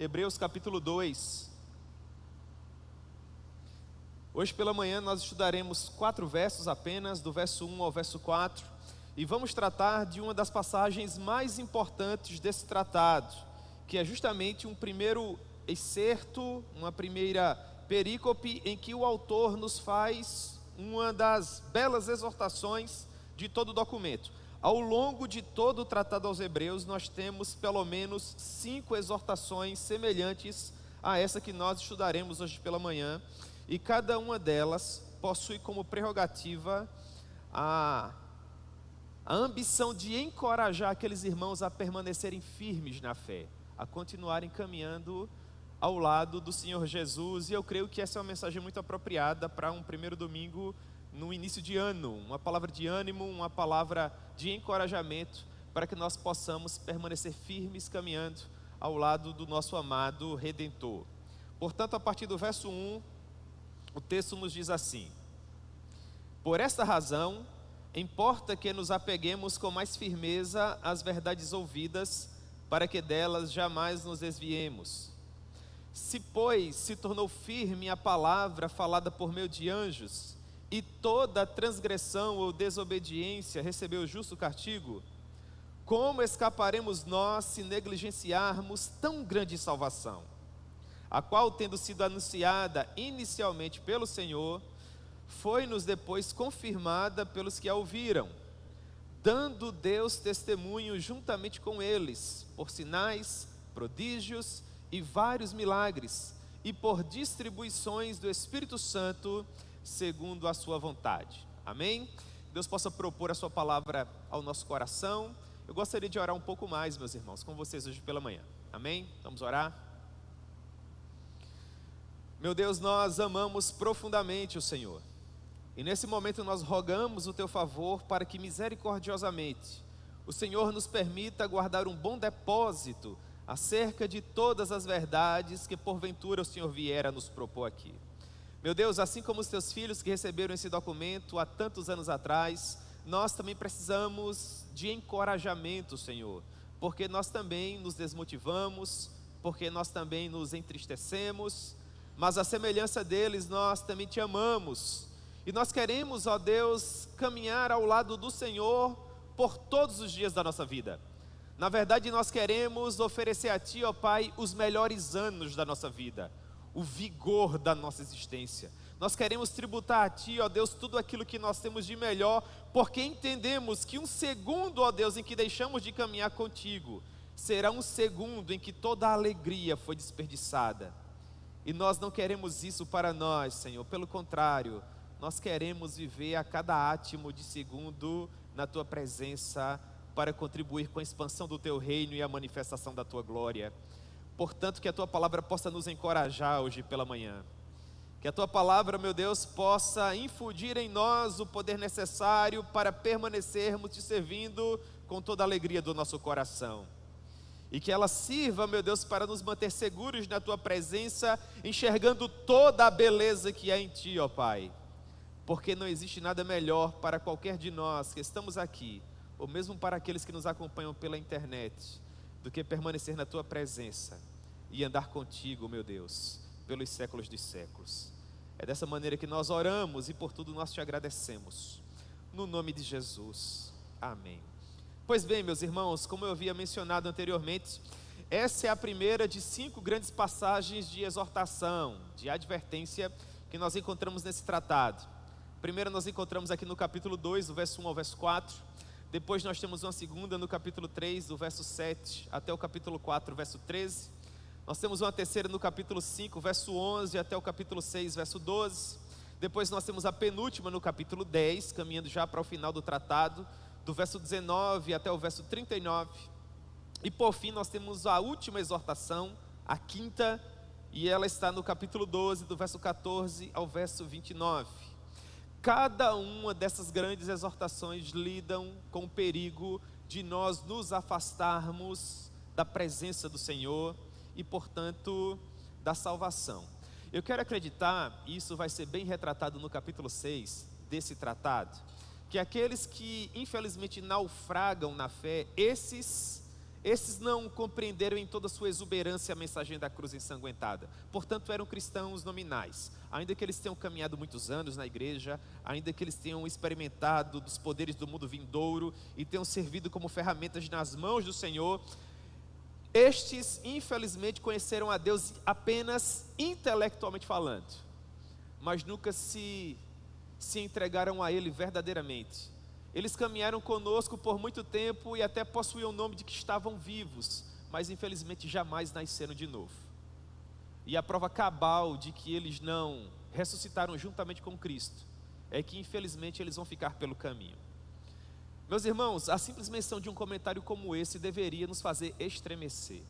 Hebreus capítulo 2. Hoje pela manhã nós estudaremos 4 versos apenas, do verso 1 ao verso 4, e vamos tratar de uma das passagens mais importantes desse tratado, que é justamente um primeiro excerto, uma primeira perícope em que o autor nos faz uma das belas exortações de todo o documento. Ao longo de todo o tratado aos Hebreus, nós temos pelo menos 5 exortações semelhantes a essa que nós estudaremos hoje pela manhã, e cada uma delas possui como prerrogativa a ambição de encorajar aqueles irmãos a permanecerem firmes na fé, a continuarem caminhando ao lado do Senhor Jesus. E eu creio que essa é uma mensagem muito apropriada para um primeiro domingo no início de ano, uma palavra de ânimo, uma palavra de encorajamento, para que nós possamos permanecer firmes caminhando ao lado do nosso amado Redentor. Portanto, a partir do verso 1, o texto nos diz assim: por esta razão, importa que nos apeguemos com mais firmeza às verdades ouvidas, para que delas jamais nos desviemos. Se, pois, se tornou firme a palavra falada por meio de anjos, e toda transgressão ou desobediência recebeu justo castigo, como escaparemos nós se negligenciarmos tão grande salvação, a qual, tendo sido anunciada inicialmente pelo Senhor, foi-nos depois confirmada pelos que a ouviram, dando Deus testemunho juntamente com eles, por sinais, prodígios e vários milagres, e por distribuições do Espírito Santo, segundo a sua vontade. Amém? Deus possa propor a sua palavra ao nosso coração. Eu gostaria de orar um pouco mais, meus irmãos, com vocês hoje pela manhã. Amém? Vamos orar? Meu Deus, nós amamos profundamente o Senhor, e nesse momento nós rogamos o teu favor para que misericordiosamente o Senhor nos permita guardar um bom depósito acerca de todas as verdades que porventura o Senhor vier a nos propor aqui. Meu Deus, assim como os teus filhos que receberam esse documento há tantos anos atrás, nós também precisamos de encorajamento, Senhor, porque nós também nos desmotivamos, porque nós também nos entristecemos, mas à semelhança deles nós também te amamos, e nós queremos, ó Deus, caminhar ao lado do Senhor por todos os dias da nossa vida. Na verdade, nós queremos oferecer a Ti, ó Pai, os melhores anos da nossa vida, o vigor da nossa existência. Nós queremos tributar a Ti, ó Deus, tudo aquilo que nós temos de melhor, porque entendemos que um segundo, ó Deus, em que deixamos de caminhar contigo, será um segundo em que toda a alegria foi desperdiçada. E nós não queremos isso para nós, Senhor. Pelo contrário, nós queremos viver a cada átimo de segundo na Tua presença, para contribuir com a expansão do Teu reino e a manifestação da Tua glória. Portanto, que a Tua palavra possa nos encorajar hoje pela manhã. Que a Tua palavra, meu Deus, possa infundir em nós o poder necessário para permanecermos Te servindo com toda a alegria do nosso coração. E que ela sirva, meu Deus, para nos manter seguros na Tua presença, enxergando toda a beleza que há em Ti, ó Pai. Porque não existe nada melhor para qualquer de nós que estamos aqui, ou mesmo para aqueles que nos acompanham pela internet, do que permanecer na Tua presença e andar contigo, meu Deus, pelos séculos dos séculos. É dessa maneira que nós oramos e por tudo nós Te agradecemos. No nome de Jesus. Amém. Pois bem, meus irmãos, como eu havia mencionado anteriormente, essa é a primeira de 5 grandes passagens de exortação, de advertência, que nós encontramos nesse tratado. Primeiro nós encontramos aqui no capítulo 2, do verso 1 ao verso 4. Depois nós temos uma segunda no capítulo 3, do verso 7 até o capítulo 4, verso 13. Nós temos uma terceira no capítulo 5, verso 11 até o capítulo 6, verso 12. Depois nós temos a penúltima no capítulo 10, caminhando já para o final do tratado, do verso 19 até o verso 39. E por fim nós temos a última exortação, a quinta, e ela está no capítulo 12, do verso 14 ao verso 29. Cada uma dessas grandes exortações lidam com o perigo de nós nos afastarmos da presença do Senhor e, portanto, da salvação. Eu quero acreditar, e isso vai ser bem retratado no capítulo 6 desse tratado, que aqueles que infelizmente naufragam na fé, esses Esses não compreenderam em toda a sua exuberância a mensagem da cruz ensanguentada. Portanto, eram cristãos nominais. Ainda que eles tenham caminhado muitos anos na igreja, ainda que eles tenham experimentado dos poderes do mundo vindouro e tenham servido como ferramentas nas mãos do Senhor, estes, infelizmente, conheceram a Deus apenas intelectualmente falando, mas nunca se entregaram a Ele verdadeiramente. Eles caminharam conosco por muito tempo e até possuíam o nome de que estavam vivos, mas infelizmente jamais nasceram de novo. E a prova cabal de que eles não ressuscitaram juntamente com Cristo é que infelizmente eles vão ficar pelo caminho. Meus irmãos, a simples menção de um comentário como esse deveria nos fazer estremecer.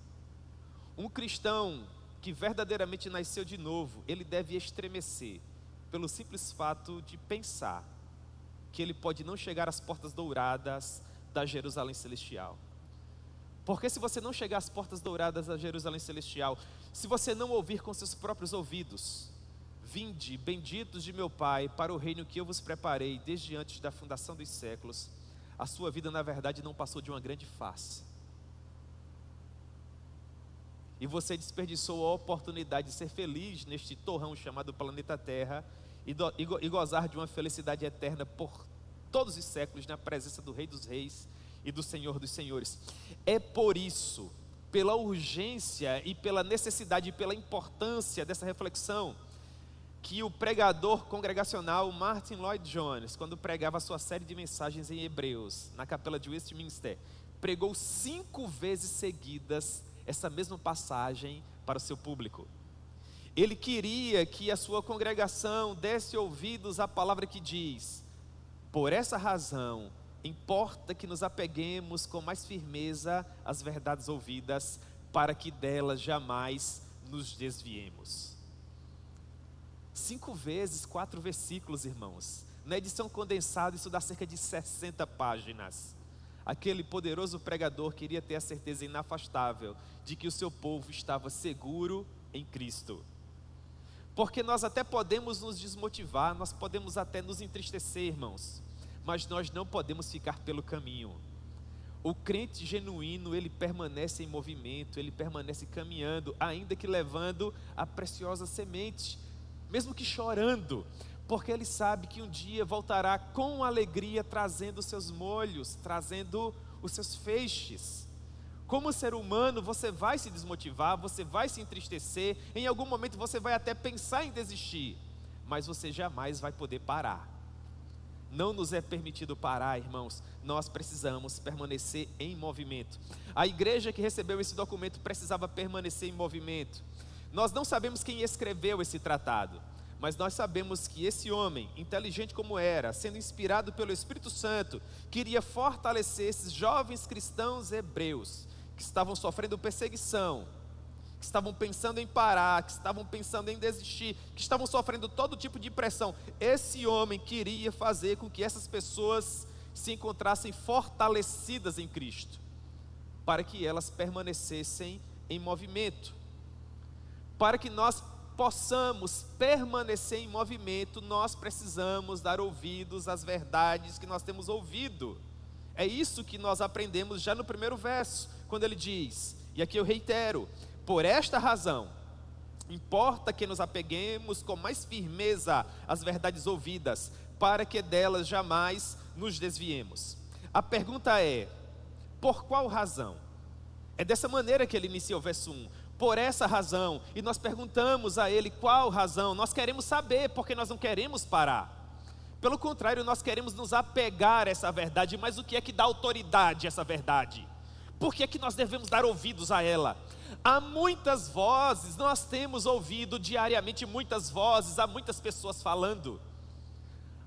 Um cristão que verdadeiramente nasceu de novo, ele deve estremecer pelo simples fato de pensar que ele pode não chegar às portas douradas da Jerusalém Celestial. Porque se você não chegar às portas douradas da Jerusalém Celestial, se você não ouvir com seus próprios ouvidos: vinde, benditos de meu Pai, para o reino que eu vos preparei desde antes da fundação dos séculos, a sua vida na verdade não passou de uma grande farsa. E você desperdiçou a oportunidade de ser feliz neste torrão chamado planeta Terra e gozar de uma felicidade eterna por todos os séculos na presença do Rei dos Reis e do Senhor dos Senhores. É por isso, pela urgência e pela necessidade e pela importância dessa reflexão, que o pregador congregacional Martin Lloyd Jones, quando pregava a sua série de mensagens em Hebreus, na capela de Westminster, pregou 5 vezes seguidas essa mesma passagem para o seu público. Ele queria que a sua congregação desse ouvidos à palavra que diz: por essa razão, importa que nos apeguemos com mais firmeza às verdades ouvidas, para que delas jamais nos desviemos. 5 vezes, 4 versículos, irmãos. Na edição condensada, isso dá cerca de 60 páginas. Aquele poderoso pregador queria ter a certeza inafastável de que o seu povo estava seguro em Cristo. Porque nós até podemos nos desmotivar, nós podemos até nos entristecer, irmãos, mas nós não podemos ficar pelo caminho. O crente genuíno, ele permanece em movimento, ele permanece caminhando, ainda que levando a preciosa semente, mesmo que chorando, porque ele sabe que um dia voltará com alegria, trazendo os seus molhos, trazendo os seus feixes. Como ser humano, você vai se desmotivar, você vai se entristecer, em algum momento você vai até pensar em desistir, mas você jamais vai poder parar. Não nos é permitido parar, irmãos, nós precisamos permanecer em movimento. A igreja que recebeu esse documento precisava permanecer em movimento. Nós não sabemos quem escreveu esse tratado, mas nós sabemos que esse homem, inteligente como era, sendo inspirado pelo Espírito Santo, queria fortalecer esses jovens cristãos hebreus, que estavam sofrendo perseguição, que estavam pensando em parar, que estavam pensando em desistir, que estavam sofrendo todo tipo de pressão. Esse homem queria fazer com que essas pessoas se encontrassem fortalecidas em Cristo, para que elas permanecessem em movimento. Para que nós possamos permanecer em movimento, nós precisamos dar ouvidos às verdades que nós temos ouvido. É isso que nós aprendemos já no primeiro verso, quando ele diz, e aqui eu reitero: por esta razão, importa que nos apeguemos com mais firmeza às verdades ouvidas, para que delas jamais nos desviemos. A pergunta é: por qual razão? É dessa maneira que ele inicia o verso 1. Por essa razão. E nós perguntamos a ele qual razão. Nós queremos saber, porque nós não queremos parar. Pelo contrário, nós queremos nos apegar a essa verdade. Mas o que é que dá autoridade a essa verdade? Por que é que nós devemos dar ouvidos a ela? Há muitas vozes, nós temos ouvido diariamente muitas vozes, há muitas pessoas falando.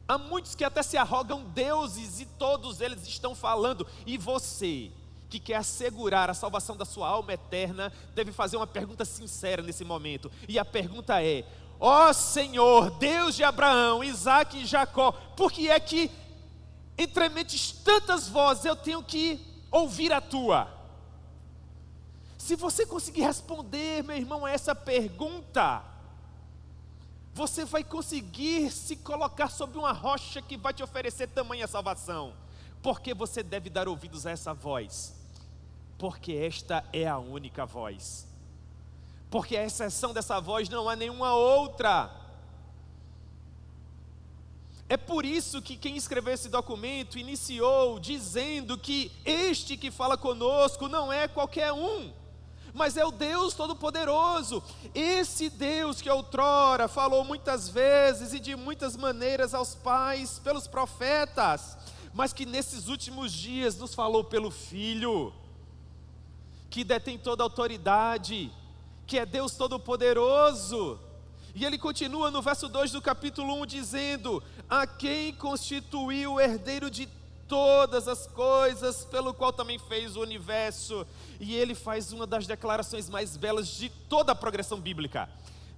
Há muitos que até se arrogam deuses e todos eles estão falando. E você, que quer assegurar a salvação da sua alma eterna, deve fazer uma pergunta sincera nesse momento. E a pergunta é: ó Senhor, Deus de Abraão, Isaque e Jacó, por que é que entre mentes tantas vozes eu tenho que ouvir a tua? Se você conseguir responder, meu irmão, a essa pergunta, você vai conseguir se colocar sobre uma rocha que vai te oferecer tamanha salvação. Porque você deve dar ouvidos a essa voz. porque esta é a única voz. Porque a exceção dessa voz não há nenhuma outra. É por isso que quem escreveu esse documento iniciou dizendo que este que fala conosco não é qualquer um, mas é o Deus Todo-Poderoso. Esse Deus que outrora falou muitas vezes e de muitas maneiras aos pais pelos profetas, mas que nesses últimos dias nos falou pelo Filho, que detém toda a autoridade, que é Deus Todo-Poderoso. E ele continua no verso 2 do capítulo 1 dizendo: a quem constituiu o herdeiro de todas as coisas, pelo qual também fez o universo. E ele faz uma das declarações mais belas de toda a progressão bíblica,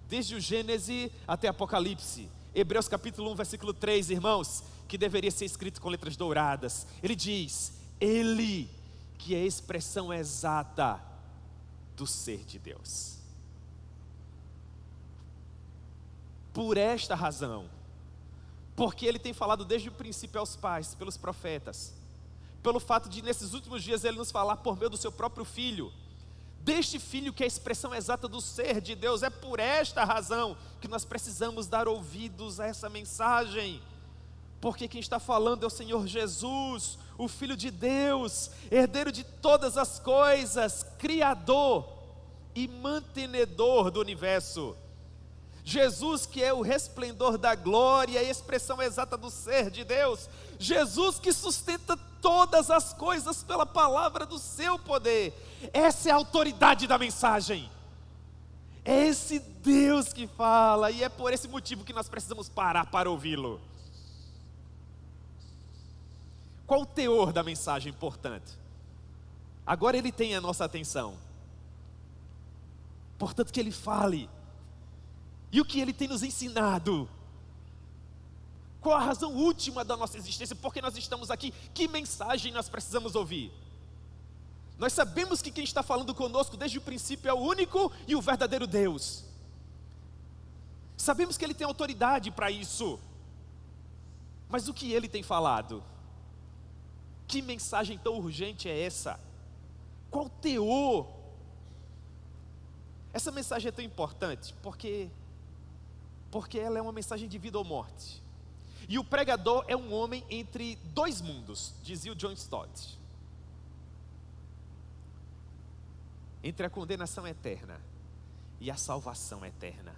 desde o Gênesis até Apocalipse. Hebreus capítulo 1, versículo 3, irmãos, que deveria ser escrito com letras douradas. Ele diz: ele, que é a expressão exata do ser de Deus. Por esta razão, porque ele tem falado desde o princípio aos pais, pelos profetas, pelo fato de nesses últimos dias ele nos falar por meio do seu próprio Filho, deste Filho que é a expressão exata do ser de Deus. É por esta razão que nós precisamos dar ouvidos a essa mensagem, porque quem está falando é o Senhor Jesus, o Filho de Deus, herdeiro de todas as coisas, Criador e mantenedor do universo. Jesus que é o resplendor da glória, a expressão exata do ser de Deus. Jesus que sustenta todas as coisas pela palavra do seu poder. Essa é a autoridade da mensagem. É esse Deus que fala, e é por esse motivo que nós precisamos parar para ouvi-lo. Qual o teor da mensagem, portanto? Agora ele tem a nossa atenção. Portanto que ele fale. E o que ele tem nos ensinado? Qual a razão última da nossa existência? Por que nós estamos aqui? Que mensagem nós precisamos ouvir? Nós sabemos que quem está falando conosco desde o princípio é o único e o verdadeiro Deus. Sabemos que ele tem autoridade para isso. Mas o que ele tem falado? Que mensagem tão urgente é essa? Qual o teor? Essa mensagem é tão importante porque ela é uma mensagem de vida ou morte. E o pregador é um homem entre dois mundos, dizia o John Stott. Entre a condenação eterna e a salvação eterna.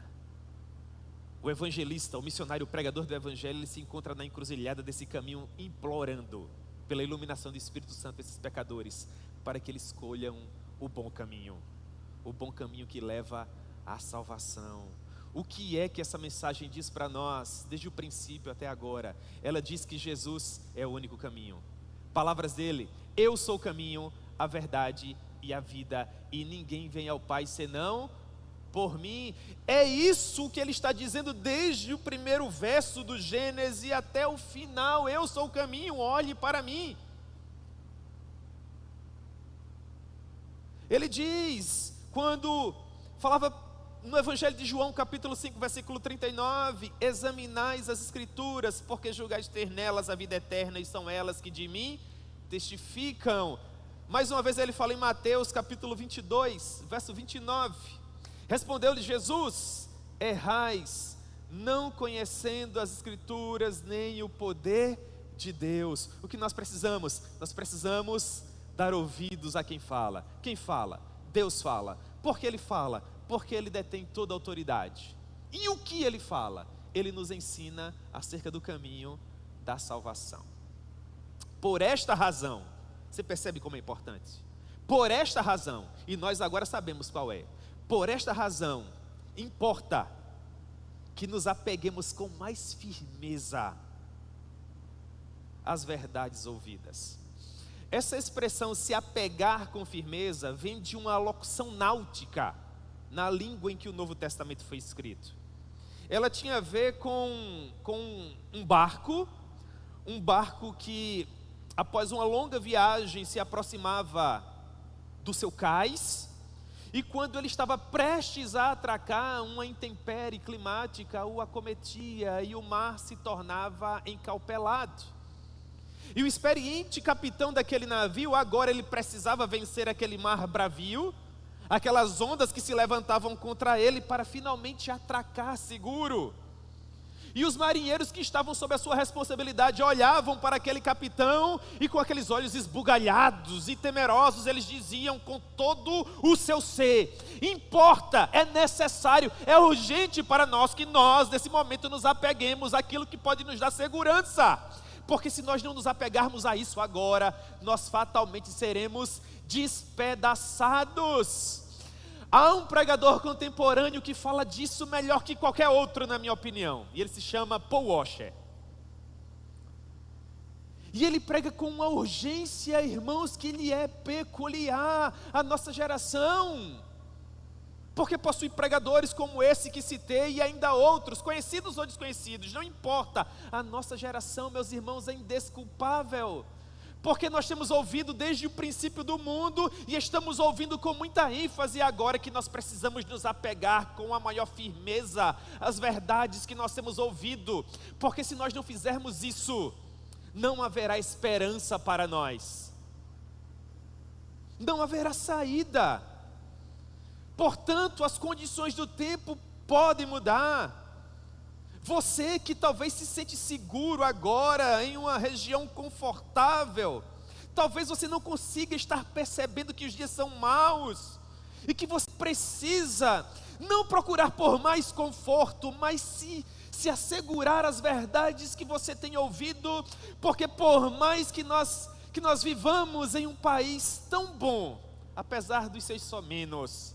O evangelista, o missionário, o pregador do evangelho, ele se encontra na encruzilhada desse caminho, implorando pela iluminação do Espírito Santo esses pecadores, para que eles escolham o bom caminho que leva à salvação. O que é que essa mensagem diz para nós, desde o princípio até agora? Ela diz que Jesus é o único caminho. Palavras dele: eu sou o caminho, a verdade e a vida, e ninguém vem ao Pai senão por mim. É isso que ele está dizendo desde o primeiro verso do Gênesis até o final. Eu sou o caminho, olhe para mim. Ele diz, quando falava no Evangelho de João, capítulo 5, versículo 39, examinais as Escrituras, porque julgais ter nelas a vida eterna, e são elas que de mim testificam. Mais uma vez ele fala em Mateus, capítulo 22, verso 29, respondeu-lhe Jesus: errais, não conhecendo as Escrituras, nem o poder de Deus. O que nós precisamos? Nós precisamos dar ouvidos a quem fala. Quem fala? Deus fala. Por que ele fala? Porque ele detém toda a autoridade. E o que ele fala? Ele nos ensina acerca do caminho da salvação. Por esta razão, você percebe como é importante? Por esta razão, e nós agora sabemos qual é. Por esta razão, importa que nos apeguemos com mais firmeza às verdades ouvidas. Essa expressão, se apegar com firmeza, vem de uma locução náutica, na língua em que o Novo Testamento foi escrito. Ela tinha a ver com um barco que, após uma longa viagem, se aproximava do seu cais, e quando ele estava prestes a atracar, uma intempérie climática o acometia, e o mar se tornava encalpelado. E o experiente capitão daquele navio, agora ele precisava vencer aquele mar bravio, aquelas ondas que se levantavam contra ele, para finalmente atracar seguro. E os marinheiros que estavam sob a sua responsabilidade olhavam para aquele capitão e com aqueles olhos esbugalhados e temerosos, eles diziam com todo o seu ser: importa, é necessário, é urgente para nós que nós nesse momento nos apeguemos àquilo que pode nos dar segurança, porque se nós não nos apegarmos a isso agora, nós fatalmente seremos despedaçados. Há um pregador contemporâneo que fala disso melhor que qualquer outro, na minha opinião, e ele se chama Paul Washer. E ele prega com uma urgência, irmãos, que lhe é peculiar à nossa geração, porque possui pregadores como esse que citei e ainda outros, conhecidos ou desconhecidos, não importa. A nossa geração, meus irmãos, é indesculpável, porque nós temos ouvido desde o princípio do mundo e estamos ouvindo com muita ênfase agora que nós precisamos nos apegar com a maior firmeza às verdades que nós temos ouvido, porque se nós não fizermos isso, não haverá esperança para nós, não haverá saída. Portanto, as condições do tempo podem mudar. Você que talvez se sente seguro agora em uma região confortável, talvez você não consiga estar percebendo que os dias são maus e que você precisa não procurar por mais conforto, mas se assegurar as verdades que você tem ouvido, porque por mais que nós vivamos em um país tão bom, apesar dos seus somenos,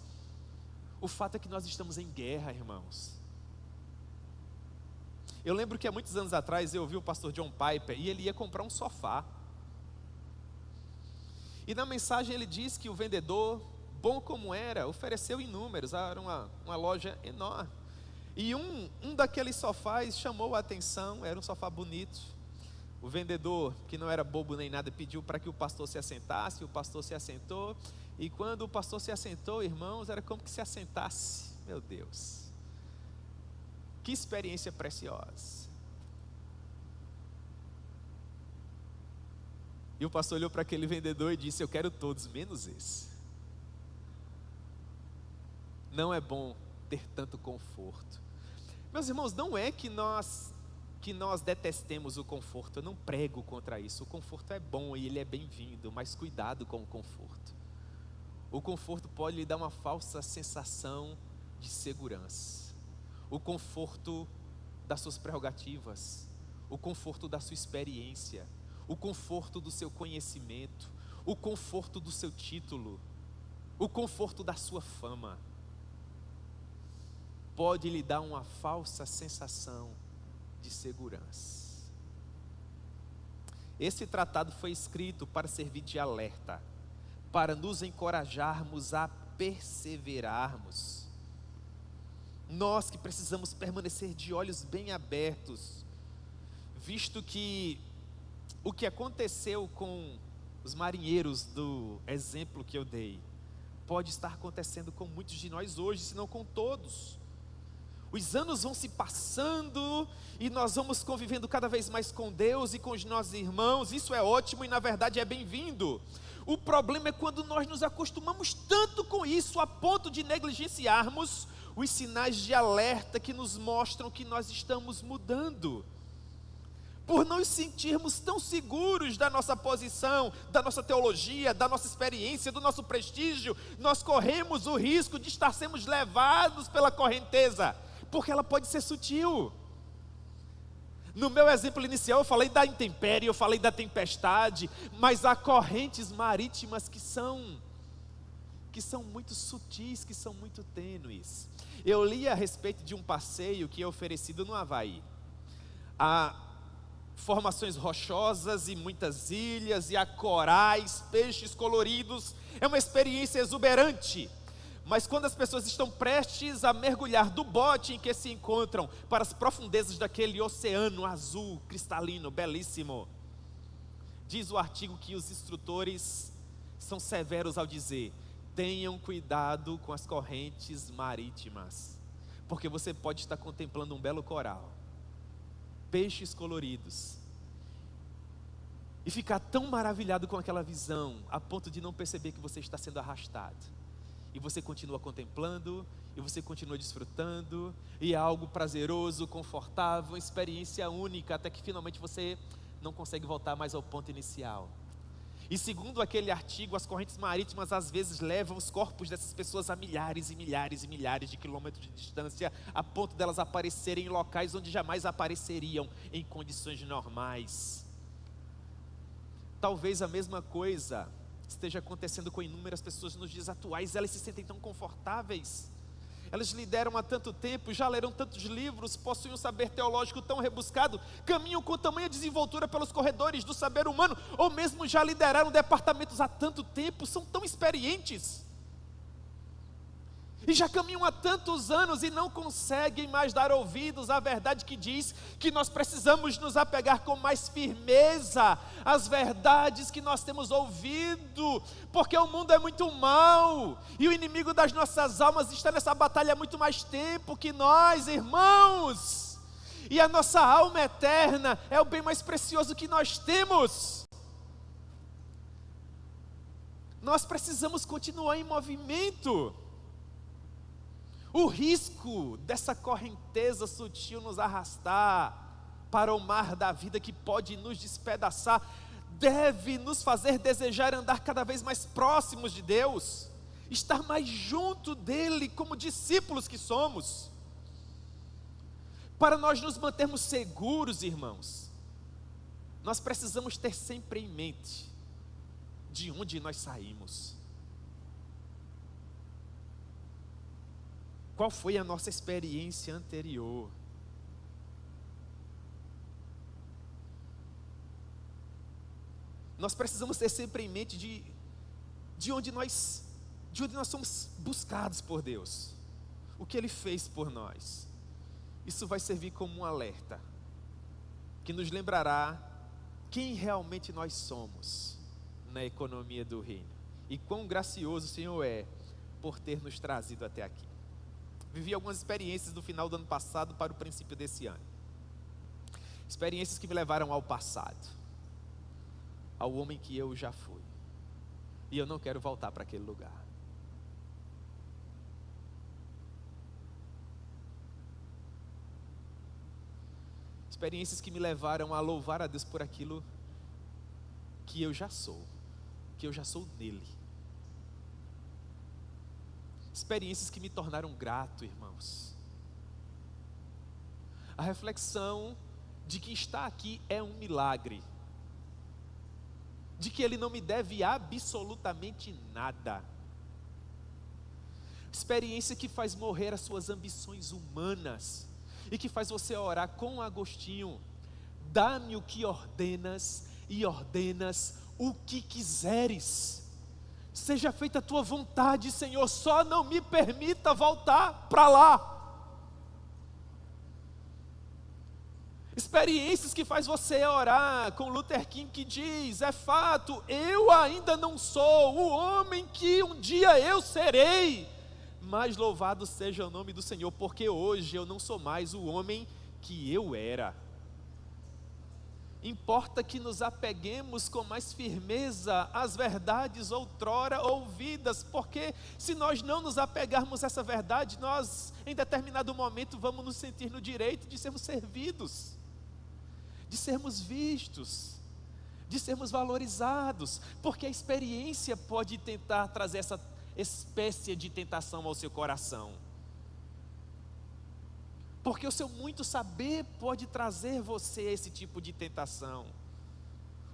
o fato é que nós estamos em guerra, irmãos. Eu lembro que há muitos anos atrás eu ouvi o pastor John Piper e ele ia comprar um sofá. E na mensagem ele diz que o vendedor, bom como era, ofereceu inúmeros, era uma loja enorme. E um daqueles sofás chamou a atenção, era um sofá bonito. O vendedor, que não era bobo nem nada, pediu para que o pastor se assentasse, o pastor se assentou. E quando o pastor se assentou, irmãos, era como que se assentasse. Meu Deus, que experiência preciosa. E o pastor olhou para aquele vendedor e disse: eu quero todos, menos esse. Não é bom ter tanto conforto. Meus irmãos, não é que nós detestemos o conforto, eu não prego contra isso. O conforto é bom e ele é bem-vindo, mas cuidado com o conforto. O conforto pode lhe dar uma falsa sensação de segurança. O conforto das suas prerrogativas, o conforto da sua experiência, o conforto do seu conhecimento, o conforto do seu título, o conforto da sua fama, pode lhe dar uma falsa sensação de segurança. Esse tratado foi escrito para servir de alerta, para nos encorajarmos a perseverarmos. Nós que precisamos permanecer de olhos bem abertos, visto que o que aconteceu com os marinheiros do exemplo que eu dei, pode estar acontecendo com muitos de nós hoje, se não com todos. Os anos vão se passando e nós vamos convivendo cada vez mais com Deus e com os nossos irmãos. Isso é ótimo e na verdade é bem-vindo. O problema é quando nós nos acostumamos tanto com isso a ponto de negligenciarmos os sinais de alerta que nos mostram que nós estamos mudando. Por não nos sentirmos tão seguros da nossa posição, da nossa teologia, da nossa experiência, do nosso prestígio, nós corremos o risco de estar sendo levados pela correnteza, porque ela pode ser sutil. No meu exemplo inicial eu falei da intempérie, eu falei da tempestade, mas há correntes marítimas que são muito sutis, que são muito tênues. Eu li a respeito de um passeio que é oferecido no Havaí. Há formações rochosas e muitas ilhas, e há corais, peixes coloridos. É uma experiência exuberante. Mas quando as pessoas estão prestes a mergulhar do bote em que se encontram para as profundezas daquele oceano azul, cristalino, belíssimo, diz o artigo que os instrutores são severos ao dizer: tenham cuidado com as correntes marítimas, porque você pode estar contemplando um belo coral, peixes coloridos, e ficar tão maravilhado com aquela visão, a ponto de não perceber que você está sendo arrastado. E você continua contemplando, e você continua desfrutando, e é algo prazeroso, confortável, uma experiência única, até que finalmente você não consegue voltar mais ao ponto inicial. E segundo aquele artigo, as correntes marítimas às vezes levam os corpos dessas pessoas a milhares e milhares e milhares de quilômetros de distância, a ponto delas aparecerem em locais onde jamais apareceriam em condições normais. Talvez a mesma coisa esteja acontecendo com inúmeras pessoas nos dias atuais. Elas se sentem tão confortáveis, elas lideram há tanto tempo, já leram tantos livros, possuem um saber teológico tão rebuscado, caminham com tamanha desenvoltura pelos corredores do saber humano, ou mesmo já lideraram departamentos há tanto tempo, são tão experientes, e já caminham há tantos anos e não conseguem mais dar ouvidos à verdade que diz que nós precisamos nos apegar com mais firmeza às verdades que nós temos ouvido, porque o mundo é muito mau, e o inimigo das nossas almas está nessa batalha há muito mais tempo que nós, irmãos, e a nossa alma eterna é o bem mais precioso que nós temos. Nós precisamos continuar em movimento. O risco dessa correnteza sutil nos arrastar para o mar da vida que pode nos despedaçar, deve nos fazer desejar andar cada vez mais próximos de Deus, estar mais junto dEle como discípulos que somos. Para nós nos mantermos seguros, irmãos, nós precisamos ter sempre em mente de onde nós saímos. Qual foi a nossa experiência anterior? Nós precisamos ter sempre em mente de onde nós somos buscados por Deus, o que Ele fez por nós. Isso vai servir como um alerta, que nos lembrará quem realmente nós somos na economia do reino, e quão gracioso o Senhor é por ter nos trazido até aqui. Vivi algumas experiências do final do ano passado para o princípio desse ano. Experiências que me levaram ao passado, ao homem que eu já fui. E eu não quero voltar para aquele lugar. Experiências que me levaram a louvar a Deus por aquilo que eu já sou nele. Experiências que me tornaram grato, irmãos. A reflexão de que estar aqui é um milagre, de que Ele não me deve absolutamente nada. Experiência que faz morrer as suas ambições humanas e que faz você orar com Agostinho: dá-me o que ordenas e ordenas o que quiseres. Seja feita a tua vontade, Senhor, só não me permita voltar para lá. Experiências que faz você orar com Luther King, que diz: é fato, eu ainda não sou o homem que um dia eu serei, mas louvado seja o nome do Senhor, porque hoje eu não sou mais o homem que eu era. Importa que nos apeguemos com mais firmeza às verdades outrora ouvidas, porque se nós não nos apegarmos a essa verdade, nós em determinado momento vamos nos sentir no direito de sermos servidos, de sermos vistos, de sermos valorizados, porque a experiência pode tentar trazer essa espécie de tentação ao seu coração. Porque o seu muito saber pode trazer você esse tipo de tentação.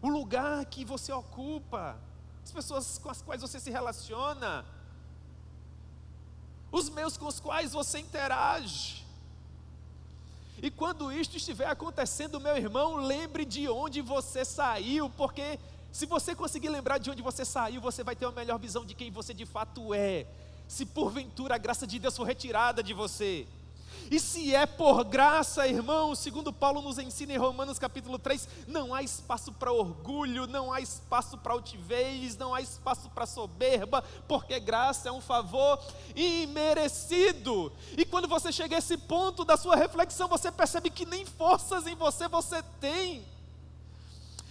O lugar que você ocupa, as pessoas com as quais você se relaciona, os meios com os quais você interage. E quando isto estiver acontecendo, meu irmão, lembre de onde você saiu, porque se você conseguir lembrar de onde você saiu, você vai ter uma melhor visão de quem você de fato é. Se porventura a graça de Deus for retirada de você. E se é por graça, irmão, segundo Paulo nos ensina em Romanos capítulo 3, não há espaço para orgulho, não há espaço para altivez, não há espaço para soberba, porque graça é um favor imerecido. E quando você chega a esse ponto da sua reflexão, você percebe que nem forças em você tem.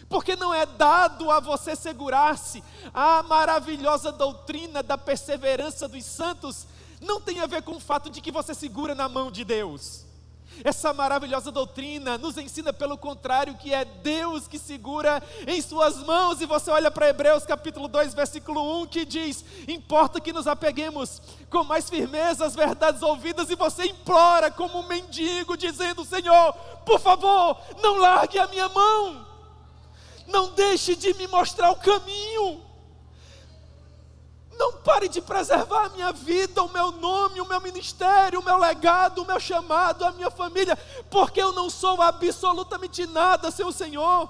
Porque não é dado a você segurar-se. A maravilhosa doutrina da perseverança dos santos não tem a ver com o fato de que você segura na mão de Deus. Essa maravilhosa doutrina nos ensina pelo contrário, que é Deus que segura em suas mãos. E você olha para Hebreus capítulo 2, versículo 1, que diz: importa que nos apeguemos com mais firmeza às verdades ouvidas. E você implora como um mendigo, dizendo: Senhor, por favor, não largue a minha mão, não deixe de me mostrar o caminho, não pare de preservar a minha vida, o meu nome, o meu ministério, o meu legado, o meu chamado, a minha família, porque eu não sou absolutamente nada sem o Senhor.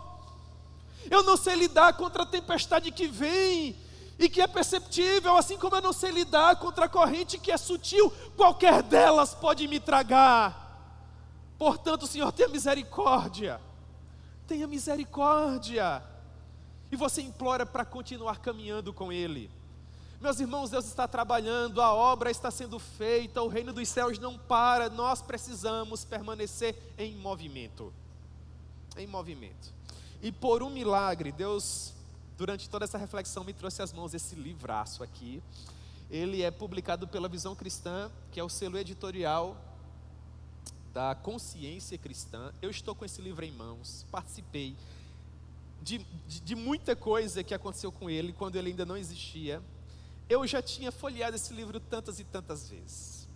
Eu não sei lidar contra a tempestade que vem e que é perceptível, assim como eu não sei lidar contra a corrente que é sutil, qualquer delas pode me tragar. Portanto, Senhor, tenha misericórdia, tenha misericórdia. E você implora para continuar caminhando com Ele. Meus irmãos, Deus está trabalhando, a obra está sendo feita, o reino dos céus não para, nós precisamos permanecer em movimento. Em movimento. E por um milagre, Deus, durante toda essa reflexão, me trouxe às mãos esse livraço aqui. Ele é publicado pela Visão Cristã, que é o selo editorial da Consciência Cristã. Eu estou com esse livro em mãos, participei de muita coisa que aconteceu com ele, quando ele ainda não existia. Eu já tinha folheado esse livro tantas e tantas vezes,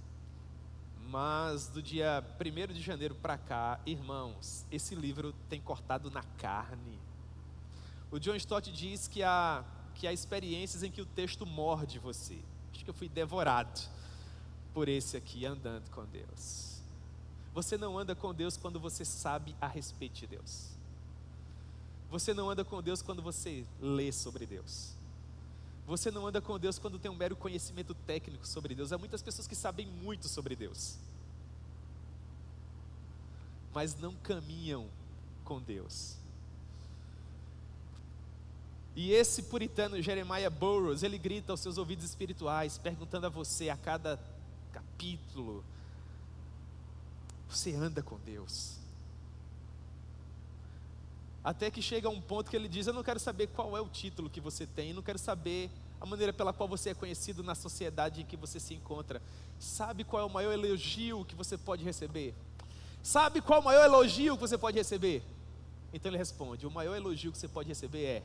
mas do dia 1º de janeiro para cá, irmãos, esse livro tem cortado na carne. O John Stott diz que há experiências em que o texto morde você. Acho que eu fui devorado por esse aqui, andando com Deus. Você não anda com Deus quando você sabe a respeito de Deus. Você não anda com Deus quando você lê sobre Deus. Você não anda com Deus quando tem um mero conhecimento técnico sobre Deus. Há muitas pessoas que sabem muito sobre Deus, mas não caminham com Deus. E esse puritano Jeremiah Burroughs, ele grita aos seus ouvidos espirituais, perguntando a você a cada capítulo: você anda com Deus? Até que chega um ponto que ele diz: eu não quero saber qual é o título que você tem, não quero saber a maneira pela qual você é conhecido na sociedade em que você se encontra. Sabe qual é o maior elogio que você pode receber? Sabe qual é o maior elogio que você pode receber? Então ele responde: o maior elogio que você pode receber é: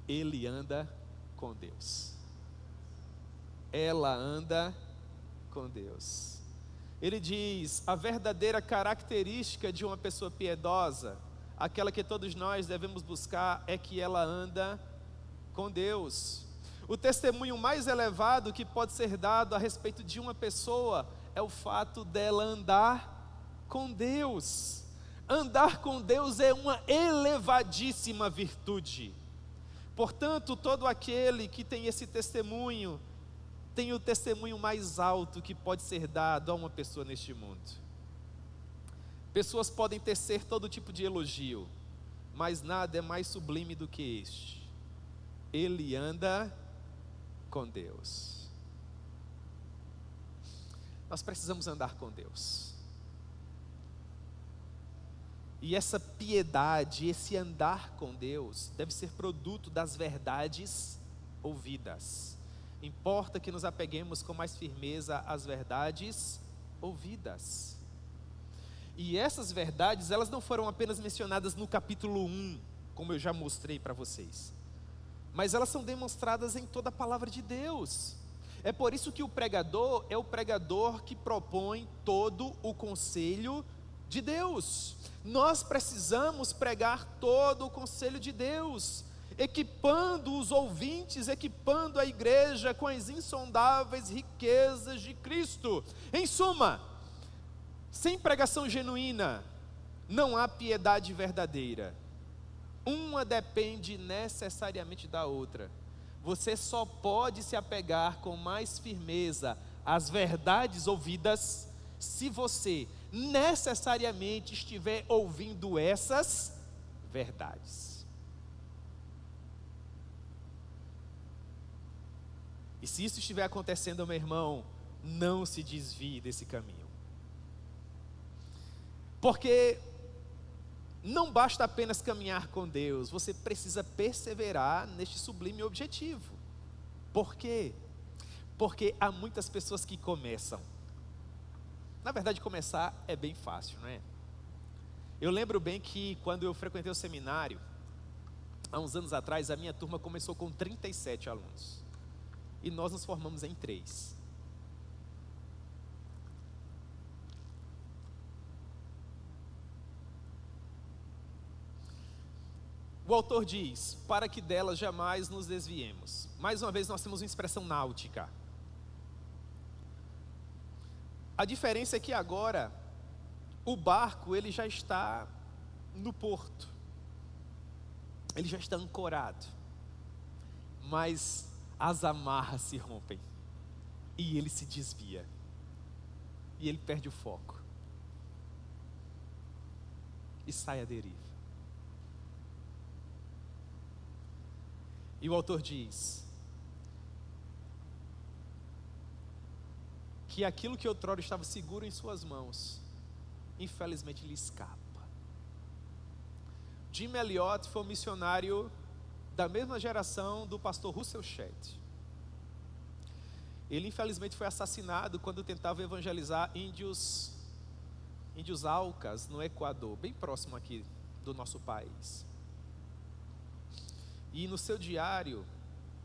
ele anda com Deus. Ela anda com Deus. Ele diz: a verdadeira característica de uma pessoa piedosa, aquela que todos nós devemos buscar, é que ela anda com Deus. O testemunho mais elevado que pode ser dado a respeito de uma pessoa é o fato dela andar com Deus. Andar com Deus é uma elevadíssima virtude. Portanto, todo aquele que tem esse testemunho tem o testemunho mais alto que pode ser dado a uma pessoa neste mundo. Pessoas podem tecer todo tipo de elogio, mas nada é mais sublime do que este: ele anda com Deus. Nós precisamos andar com Deus. E essa piedade, esse andar com Deus, deve ser produto das verdades ouvidas. Importa que nos apeguemos com mais firmeza às verdades ouvidas. E essas verdades, elas não foram apenas mencionadas no capítulo 1, como eu já mostrei para vocês, mas elas são demonstradas em toda a palavra de Deus. É por isso que o pregador é o pregador que propõe todo o conselho de Deus. Nós precisamos pregar todo o conselho de Deus, equipando os ouvintes, equipando a igreja com as insondáveis riquezas de Cristo. Em suma, sem pregação genuína, não há piedade verdadeira. Uma depende necessariamente da outra. Você só pode se apegar com mais firmeza às verdades ouvidas se você necessariamente estiver ouvindo essas verdades. E se isso estiver acontecendo, meu irmão, não se desvie desse caminho. Porque não basta apenas caminhar com Deus, você precisa perseverar neste sublime objetivo. Por quê? Porque há muitas pessoas que começam. Na verdade, começar é bem fácil, não é? Eu lembro bem que quando eu frequentei o seminário, há uns anos atrás, a minha turma começou com 37 alunos. E nós nos formamos em 3. O autor diz, para que delas jamais nos desviemos. Mais uma vez nós temos uma expressão náutica. A diferença é que agora, o barco ele já está no porto. Ele já está ancorado. Mas as amarras se rompem. E ele se desvia. E ele perde o foco. E sai à deriva. E o autor diz que aquilo que outrora estava seguro em suas mãos, infelizmente lhe escapa. Jim Elliot foi um missionário da mesma geração do pastor Russell Shedd. Ele infelizmente foi assassinado quando tentava evangelizar índios Aucas no Equador, bem próximo aqui do nosso país. E no seu diário,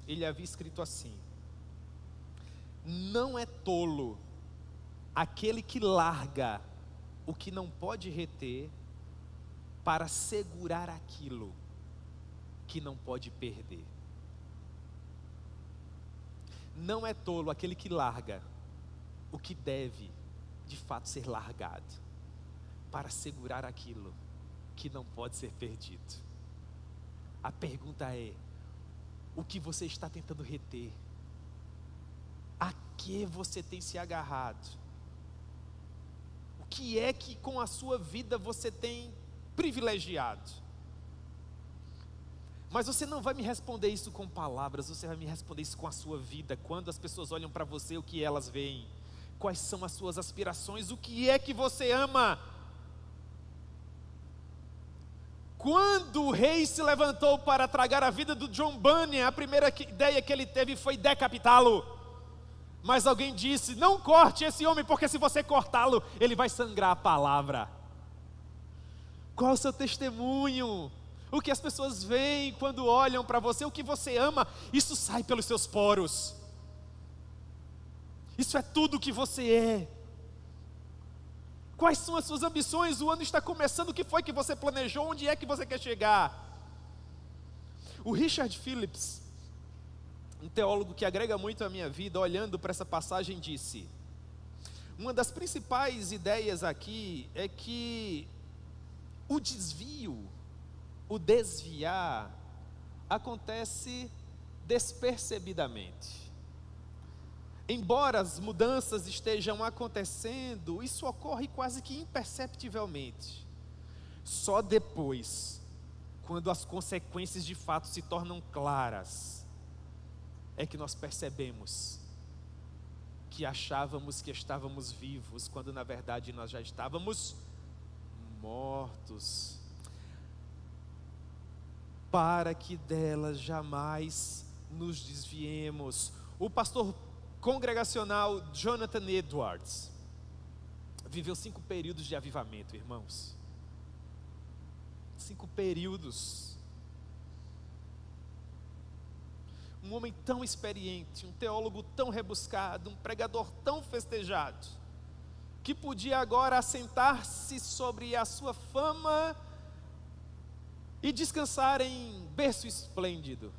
ele havia escrito assim: não é tolo aquele que larga o que não pode reter para segurar aquilo que não pode perder. Não é tolo aquele que larga o que deve de fato ser largado para segurar aquilo que não pode ser perdido. A pergunta é: o que você está tentando reter? A que você tem se agarrado? O que é que com a sua vida você tem privilegiado? Mas você não vai me responder isso com palavras, você vai me responder isso com a sua vida. Quando as pessoas olham para você, o que elas veem? Quais são as suas aspirações? O que é que você ama? Quando o rei se levantou para tragar a vida do John Bunyan, a primeira ideia que ele teve foi decapitá-lo. Mas alguém disse: não corte esse homem, porque se você cortá-lo, ele vai sangrar a palavra. Qual é o seu testemunho? O que as pessoas veem quando olham para você? O que você ama? Isso sai pelos seus poros. Isso é tudo o que você é. Quais são as suas ambições? O ano está começando, o que foi que você planejou? Onde é que você quer chegar? O Richard Phillips, um teólogo que agrega muito à minha vida, olhando para essa passagem, disse: uma das principais ideias aqui é que o desvio, o desviar, acontece despercebidamente. Embora as mudanças estejam acontecendo, isso ocorre quase que imperceptivelmente. Só depois, quando as consequências de fato se tornam claras, é que nós percebemos que achávamos que estávamos vivos, quando na verdade nós já estávamos mortos. Para que delas jamais nos desviemos. O pastor congregacional Jonathan Edwards viveu 5 períodos de avivamento, irmãos. 5 períodos. Um homem tão experiente, um teólogo tão rebuscado, um pregador tão festejado, que podia agora assentar-se sobre a sua fama e descansar em berço esplêndido.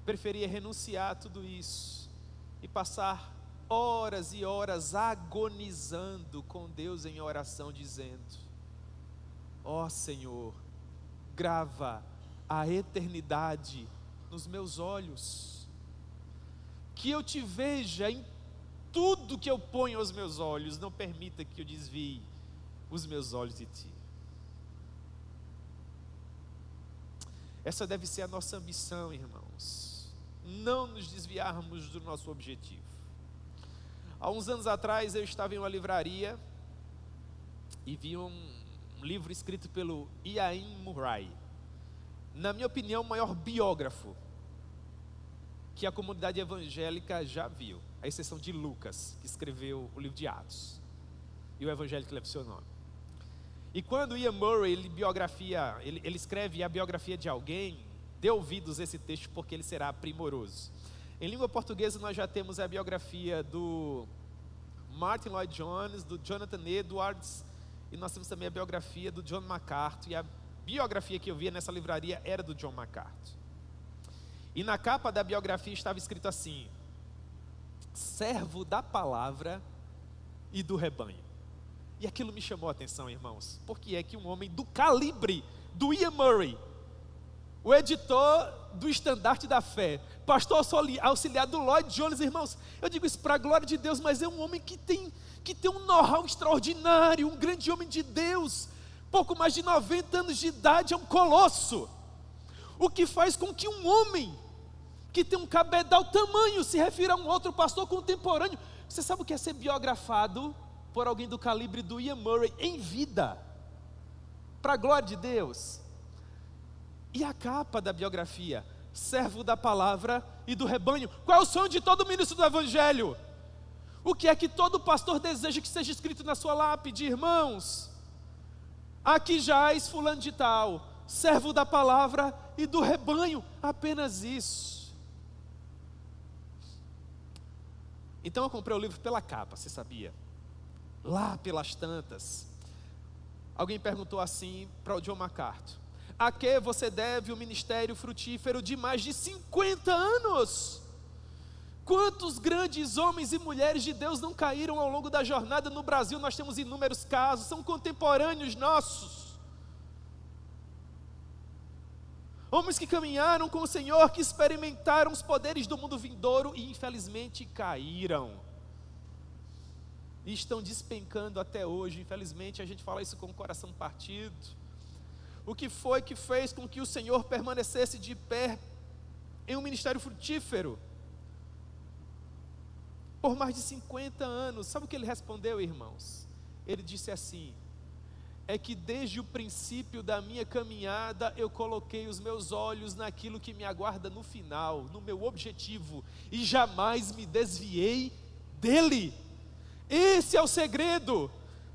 Preferia renunciar a tudo isso e passar horas e horas agonizando com Deus em oração, dizendo: ó Senhor, grava a eternidade nos meus olhos, que eu te veja em tudo que eu ponho aos meus olhos, não permita que eu desvie os meus olhos de ti. Essa deve ser a nossa ambição, irmãos, não nos desviarmos do nosso objetivo. Há uns anos atrás eu estava em uma livraria e vi um livro escrito pelo Iain Murray. Na minha opinião, o maior biógrafo que a comunidade evangélica já viu, à exceção de Lucas, que escreveu o livro de Atos, e o evangelho que leva o seu nome. E quando Iain Murray ele escreve a biografia de alguém, dê ouvidos a esse texto, porque ele será primoroso. Em língua portuguesa nós já temos a biografia do Martin Lloyd Jones, do Jonathan Edwards, e nós temos também a biografia do John MacArthur, e a biografia que eu via nessa livraria era do John MacArthur. E na capa da biografia estava escrito assim: servo da palavra e do rebanho. E aquilo me chamou a atenção, irmãos, porque é que um homem do calibre do Iain Murray, o editor do Estandarte da Fé, pastor auxiliar do Lloyd Jones, irmãos, eu digo isso para a glória de Deus, mas é um homem que tem um know-how extraordinário, um grande homem de Deus, pouco mais de 90 anos de idade, é um colosso, o que faz com que um homem que tem um cabedal tamanho se refira a um outro pastor contemporâneo. Você sabe o que é ser biografado por alguém do calibre do Iain Murray em vida, para a glória de Deus? E a capa da biografia: servo da palavra e do rebanho. Qual é o sonho de todo ministro do evangelho? O que é que todo pastor deseja que seja escrito na sua lápide? Irmãos, aqui jaz fulano de tal, servo da palavra e do rebanho, apenas isso. Então eu comprei o livro pela capa, você sabia? Lá pelas tantas, alguém perguntou assim para o John MacArthur: a que você deve o ministério frutífero de mais de 50 anos? Quantos grandes homens e mulheres de Deus não caíram ao longo da jornada? No Brasil nós temos inúmeros casos, são contemporâneos nossos. Homens que caminharam com o Senhor, que experimentaram os poderes do mundo vindouro e infelizmente caíram. E estão despencando até hoje. Infelizmente a gente fala isso com o coração partido. O que foi que fez com que o Senhor permanecesse de pé em um ministério frutífero por mais de 50 anos? Sabe o que ele respondeu, irmãos? Ele disse assim: é que desde o princípio da minha caminhada eu coloquei os meus olhos naquilo que me aguarda no final, no meu objetivo, e jamais me desviei dele. Esse é o segredo.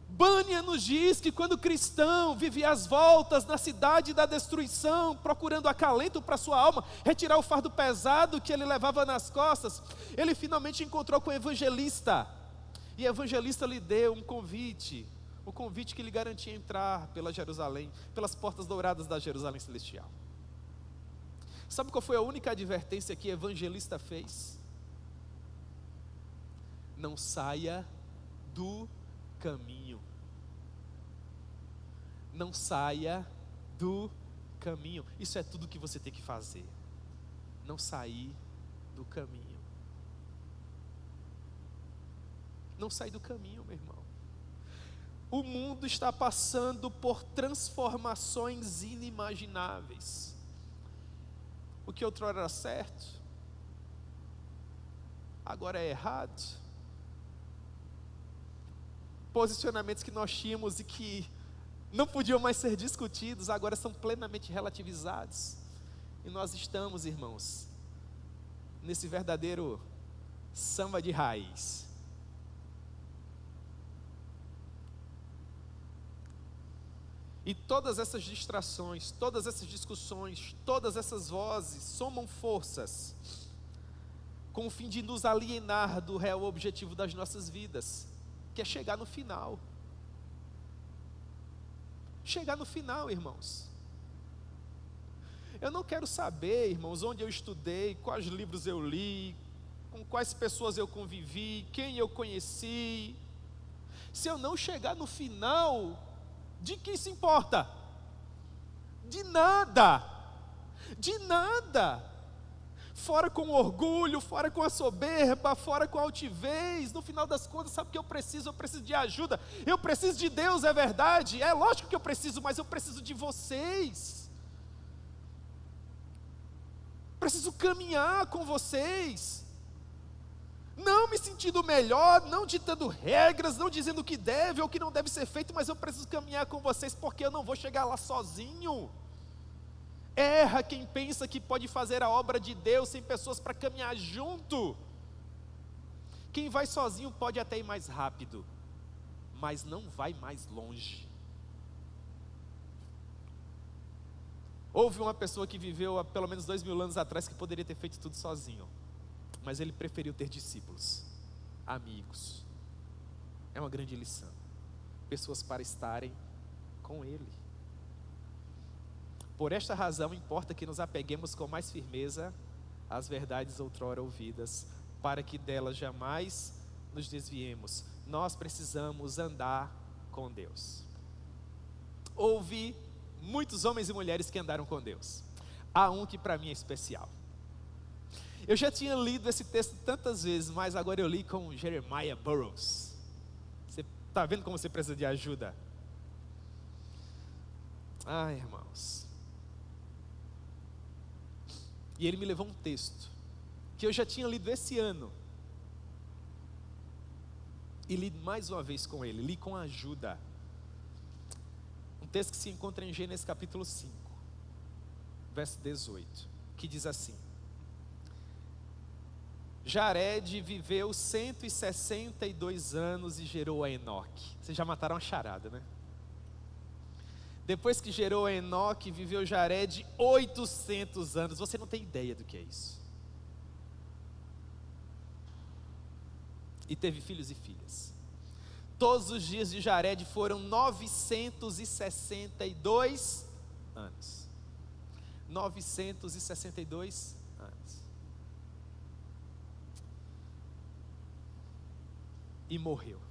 Bunyan nos diz que quando o cristão vivia às voltas na cidade da destruição, procurando acalento para sua alma, retirar o fardo pesado que ele levava nas costas, ele finalmente encontrou com o evangelista, e o evangelista lhe deu um convite, o convite que lhe garantia entrar pela Jerusalém, pelas portas douradas da Jerusalém celestial. Sabe qual foi a única advertência que o evangelista fez? Não saia do caminho. Não saia do caminho. Isso é tudo que você tem que fazer. Não sair do caminho. Não sair do caminho, meu irmão. O mundo está passando por transformações inimagináveis. O que outrora era certo, agora é errado. Posicionamentos que nós tínhamos e que não podiam mais ser discutidos, agora são plenamente relativizados. E nós estamos, irmãos, nesse verdadeiro samba de raiz. E todas essas distrações, todas essas discussões, todas essas vozes somam forças com o fim de nos alienar do real objetivo das nossas vidas, que é chegar no final. Chegar no final, irmãos. Eu não quero saber, irmãos, onde eu estudei, quais livros eu li, com quais pessoas eu convivi, quem eu conheci. Se eu não chegar no final, de que se importa? De nada. De nada. Fora com orgulho, fora com a soberba, fora com a altivez. No final das contas, sabe o que eu preciso? Eu preciso de ajuda. Eu preciso de Deus, é verdade. É lógico que eu preciso, mas eu preciso de vocês. Preciso caminhar com vocês. não me sentindo melhor, não ditando regras, não dizendo o que deve ou o que não deve ser feito, mas eu preciso caminhar com vocês porque eu não vou chegar lá sozinho. Erra quem pensa que pode fazer a obra de Deus sem pessoas para caminhar junto. Quem vai sozinho pode até ir mais rápido, mas não vai mais longe. Houve uma pessoa que viveu há pelo menos 2000 anos atrás que poderia ter feito tudo sozinho, mas ele preferiu ter discípulos, amigos. É uma grande lição. Pessoas para estarem com ele. Por esta razão, importa que nos apeguemos com mais firmeza às verdades outrora ouvidas, para que delas jamais nos desviemos. Nós precisamos andar com Deus. Houve muitos homens e mulheres que andaram com Deus. Há um que para mim é especial. Eu já tinha lido esse texto tantas vezes, mas agora eu li com Jeremiah Burroughs. Você está vendo como você precisa de ajuda? Ai, irmãos. E ele me levou um texto que eu já tinha lido esse ano. E li mais uma vez com ele, li com ajuda. Um texto que se encontra em Gênesis capítulo 5, verso 18, que diz assim: Jared viveu 162 anos e gerou a Enoque. Vocês já mataram a charada, né? Depois que gerou a Enoque, viveu Jared 800 anos. Você não tem ideia do que é isso. E teve filhos e filhas. Todos os dias de Jared foram 962 anos. 962 anos. E morreu.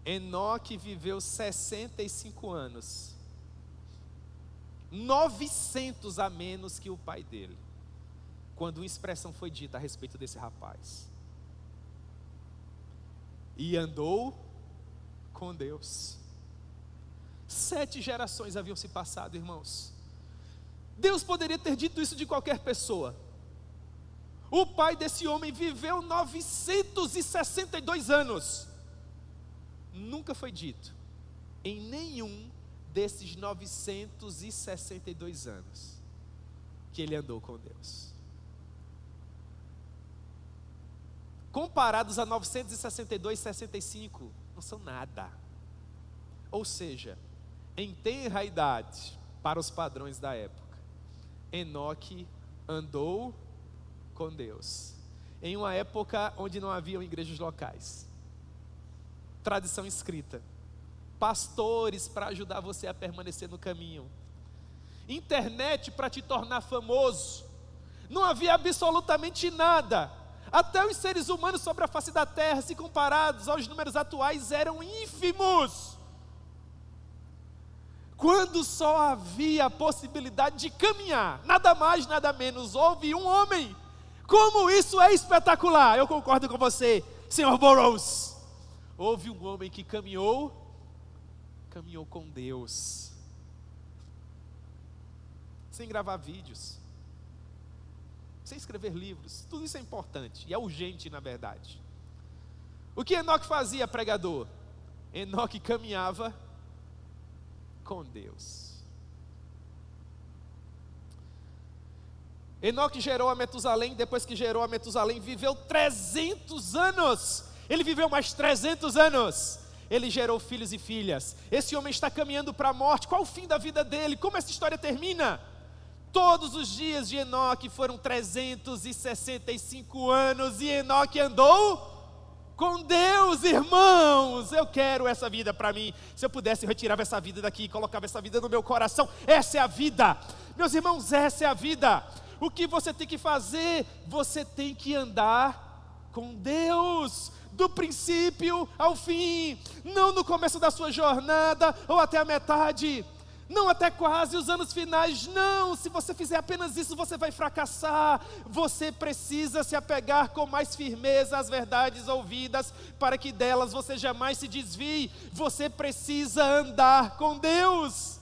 Enoque viveu 65 anos. 900 a menos que o pai dele, quando uma expressão foi dita a respeito desse rapaz. E andou com Deus. 7 gerações haviam se passado, irmãos. Deus poderia ter dito isso de qualquer pessoa. O pai desse homem viveu 962 anos. Nunca foi dito em nenhum desses 962 anos que ele andou com Deus. Comparados a 962, 65, não são nada. Ou seja, em tenra idade, para os padrões da época, Enoque andou com Deus, em uma época onde não haviam igrejas locais, tradição escrita, pastores para ajudar você a permanecer no caminho, internet para te tornar famoso, não havia absolutamente nada. Até os seres humanos sobre a face da terra, se comparados aos números atuais, eram ínfimos. Quando só havia a possibilidade de caminhar, nada mais, nada menos, houve um homem. Como isso é espetacular! Eu concordo com você, Sr. Burroughs. Houve um homem que caminhou com Deus, sem gravar vídeos, sem escrever livros. Tudo isso é importante e é urgente, na verdade. O que Enoque fazia, pregador? Enoque caminhava com Deus. Enoque gerou a Metusalém. Depois que gerou a Metusalém, viveu 300 anos. Ele viveu mais 300 anos. Ele gerou filhos e filhas. Esse homem está caminhando para a morte. Qual o fim da vida dele? Como essa história termina? Todos os dias de Enoque foram 365 anos e Enoque andou com Deus, irmãos. Eu quero essa vida para mim. Se eu pudesse, eu retirava essa vida daqui e colocava essa vida no meu coração. Essa é a vida, meus irmãos, essa é a vida. O que você tem que fazer? Você tem que andar com Deus, do princípio ao fim, não no começo da sua jornada ou até a metade, não até quase os anos finais, não. Se você fizer apenas isso, você vai fracassar. Você precisa se apegar com mais firmeza às verdades ouvidas, para que delas você jamais se desvie. Você precisa andar com Deus.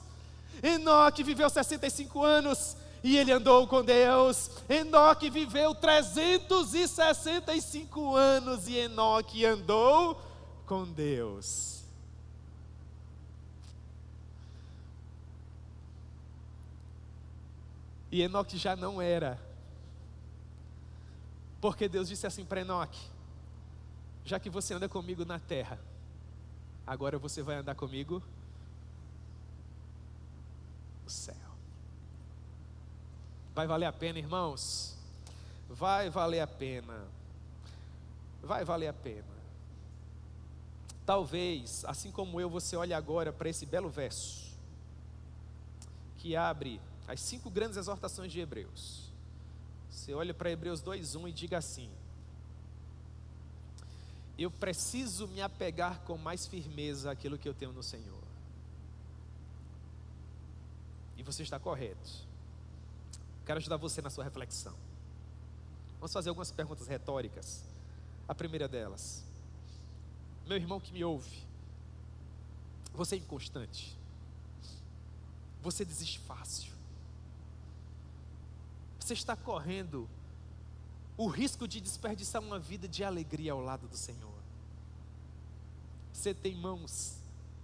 Enoque viveu 65 anos, e ele andou com Deus. Enoque viveu 365 anos e Enoque andou com Deus. E Enoque já não era, porque Deus disse assim para Enoque: já que você anda comigo na terra, agora você vai andar comigo no céu. Vai valer a pena, irmãos? Vai valer a pena. Vai valer a pena. Talvez, assim como eu, você olhe agora para esse belo verso, que abre as 5 grandes exortações de Hebreus. Você olha para Hebreus 2:1 e diga assim: eu preciso me apegar com mais firmeza àquilo que eu tenho no Senhor. E você está correto. Quero ajudar você na sua reflexão. Vamos fazer algumas perguntas retóricas. A primeira delas: meu irmão que me ouve, você é inconstante? Você desiste fácil? Você está correndo o risco de desperdiçar uma vida de alegria ao lado do Senhor? Você tem mãos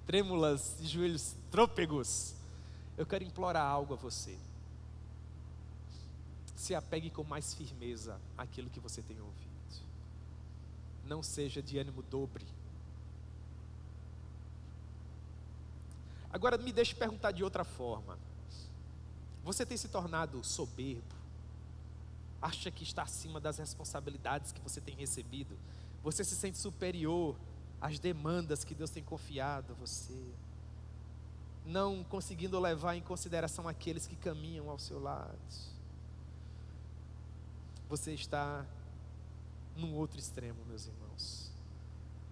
trêmulas e joelhos trôpegos? Eu quero implorar algo a você: se apegue com mais firmeza àquilo que você tem ouvido. Não seja de ânimo dobre. Agora me deixe perguntar de outra forma: você tem se tornado soberbo? Acha que está acima das responsabilidades que você tem recebido? Você se sente superior às demandas que Deus tem confiado a você, não conseguindo levar em consideração aqueles que caminham ao seu lado? Você está num outro extremo, meus irmãos.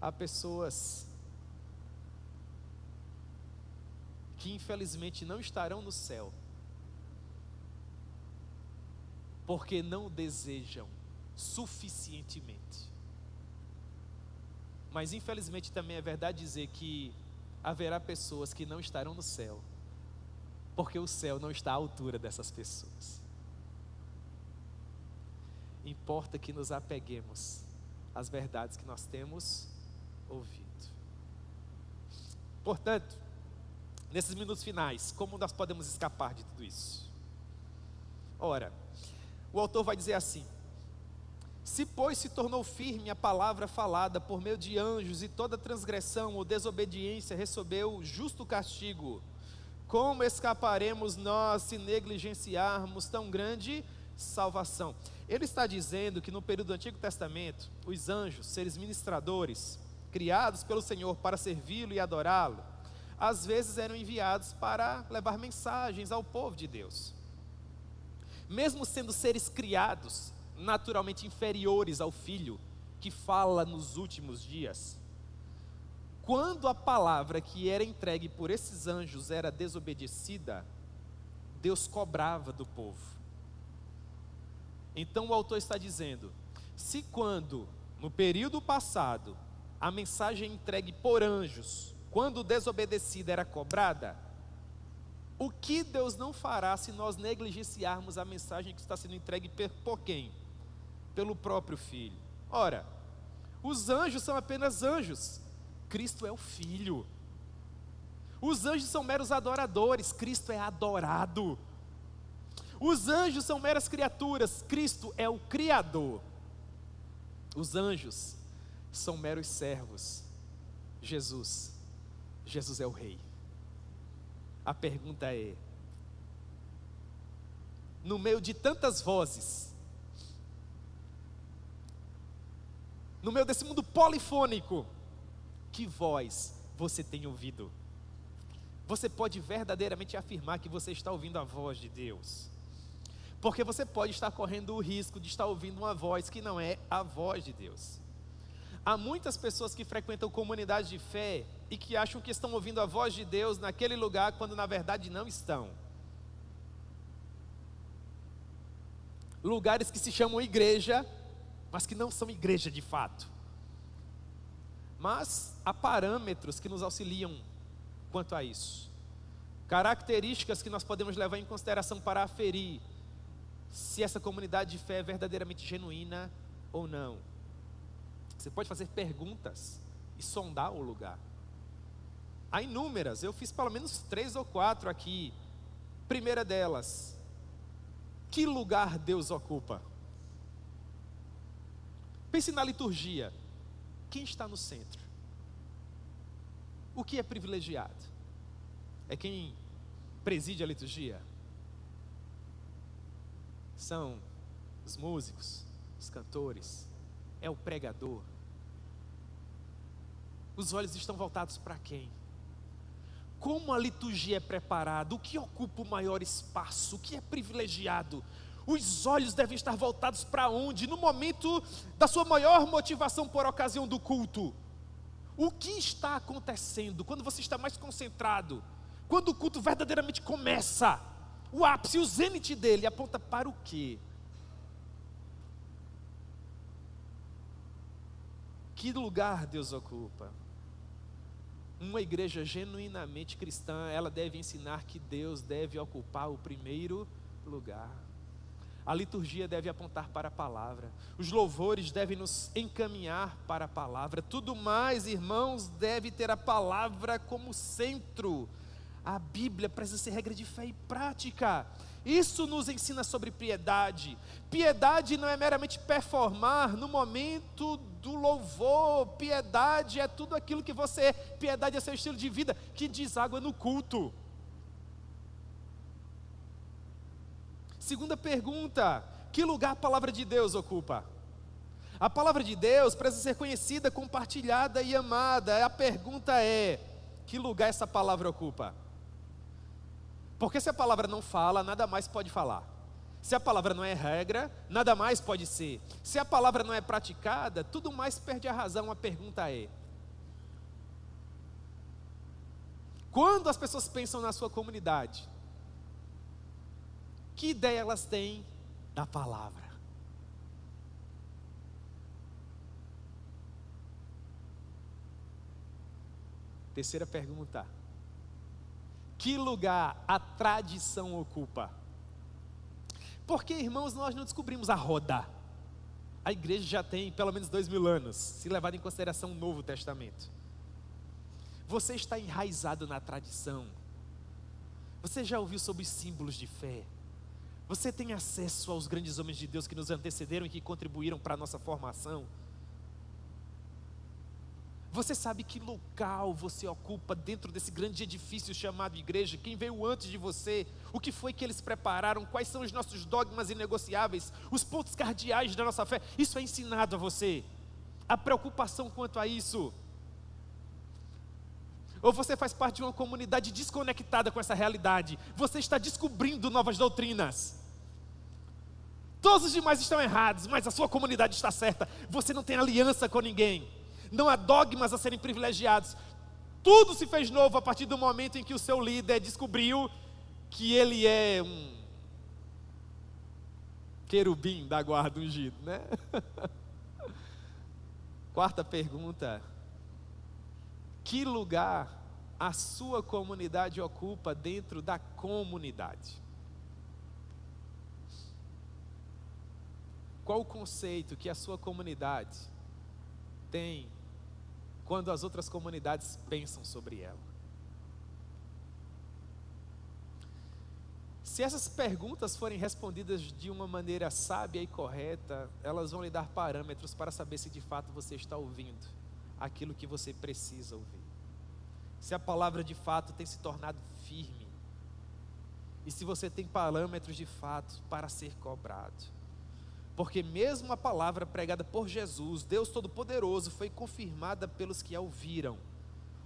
Há pessoas que infelizmente não estarão no céu, porque não o desejam suficientemente. Mas infelizmente também é verdade dizer que haverá pessoas que não estarão no céu, porque o céu não está à altura dessas pessoas. Importa que nos apeguemos às verdades que nós temos ouvido. Portanto, nesses minutos finais, como nós podemos escapar de tudo isso? Ora, o autor vai dizer assim: se pois se tornou firme a palavra falada por meio de anjos, e toda transgressão ou desobediência recebeu justo castigo, como escaparemos nós se negligenciarmos tão grande salvação? Ele está dizendo que no período do Antigo Testamento, os anjos, seres ministradores, criados pelo Senhor para servi-lo e adorá-lo, às vezes eram enviados para levar mensagens ao povo de Deus. Mesmo sendo seres criados, naturalmente inferiores ao Filho, que fala nos últimos dias, quando a palavra que era entregue por esses anjos era desobedecida, Deus cobrava do povo. Então o autor está dizendo: se quando, no período passado, a mensagem entregue por anjos, quando desobedecida, era cobrada, o que Deus não fará se nós negligenciarmos a mensagem que está sendo entregue por quem? Pelo próprio Filho. Ora, os anjos são apenas anjos, Cristo é o Filho. Os anjos são meros adoradores, Cristo é adorado. Os anjos são meras criaturas, Cristo é o Criador. Os anjos são meros servos, Jesus é o Rei. A pergunta é: no meio de tantas vozes, no meio desse mundo polifônico, que voz você tem ouvido? Você pode verdadeiramente afirmar que você está ouvindo a voz de Deus? Porque você pode estar correndo o risco de estar ouvindo uma voz que não é a voz de Deus. Há muitas pessoas que frequentam comunidades de fé e que acham que estão ouvindo a voz de Deus naquele lugar, quando na verdade não estão. Lugares que se chamam igreja, mas que não são igreja de fato. Mas há parâmetros que nos auxiliam quanto a isso. Características que nós podemos levar em consideração para aferir se essa comunidade de fé é verdadeiramente genuína ou não. Você pode fazer perguntas e sondar o lugar. Há inúmeras, eu fiz pelo menos 3 ou 4 aqui. Primeira delas, que lugar Deus ocupa? Pense na liturgia. Quem está no centro? O que é privilegiado? É quem preside a liturgia? São os músicos, os cantores, é o pregador. Os olhos estão voltados para quem? Como a liturgia é preparada? O que ocupa o maior espaço? O que é privilegiado? Os olhos devem estar voltados para onde? No momento da sua maior motivação por ocasião do culto. O que está acontecendo? Quando você está mais concentrado? Quando o culto verdadeiramente começa? O ápice, o zênite dele aponta para o quê? Que lugar Deus ocupa? Uma igreja genuinamente cristã, ela deve ensinar que Deus deve ocupar o primeiro lugar. A liturgia deve apontar para a palavra. Os louvores devem nos encaminhar para a palavra. Tudo mais, irmãos, deve ter a palavra como centro. A Bíblia precisa ser regra de fé e prática. Isso nos ensina sobre piedade. Piedade não é meramente performar no momento do louvor. Piedade é tudo aquilo que você é. Piedade é seu estilo de vida que deságua no culto. Segunda pergunta: que lugar a palavra de Deus ocupa? A palavra de Deus precisa ser conhecida, compartilhada e amada. A pergunta é: que lugar essa palavra ocupa? Porque se a palavra não fala, nada mais pode falar. Se a palavra não é regra, nada mais pode ser. Se a palavra não é praticada, tudo mais perde a razão. A pergunta é: quando as pessoas pensam na sua comunidade, que ideia elas têm da palavra? Terceira pergunta: que lugar a tradição ocupa? Porque, irmãos, nós não descobrimos a roda. A igreja já tem pelo menos 2000 anos, se levado em consideração o Novo Testamento. Você está enraizado na tradição. Você já ouviu sobre os símbolos de fé? Você tem acesso aos grandes homens de Deus que nos antecederam e que contribuíram para a nossa formação? Você sabe que local você ocupa dentro desse grande edifício chamado igreja? Quem veio antes de você? O que foi que eles prepararam? Quais são os nossos dogmas inegociáveis? Os pontos cardeais da nossa fé? Isso é ensinado a você? A preocupação quanto a isso? Ou você faz parte de uma comunidade desconectada com essa realidade? Você está descobrindo novas doutrinas. Todos os demais estão errados, mas a sua comunidade está certa. Você não tem aliança com ninguém. Não há dogmas a serem privilegiados. Tudo se fez novo a partir do momento em que o seu líder descobriu que ele é um querubim da guarda ungido, né? Quarta pergunta: que lugar a sua comunidade ocupa dentro da comunidade? Qual o conceito que a sua comunidade tem quando as outras comunidades pensam sobre ela? Se essas perguntas forem respondidas de uma maneira sábia e correta, elas vão lhe dar parâmetros para saber se de fato você está ouvindo aquilo que você precisa ouvir. Se a palavra de fato tem se tornado firme. E se você tem parâmetros de fato para ser cobrado. Porque mesmo a palavra pregada por Jesus, Deus Todo-Poderoso, foi confirmada pelos que a ouviram.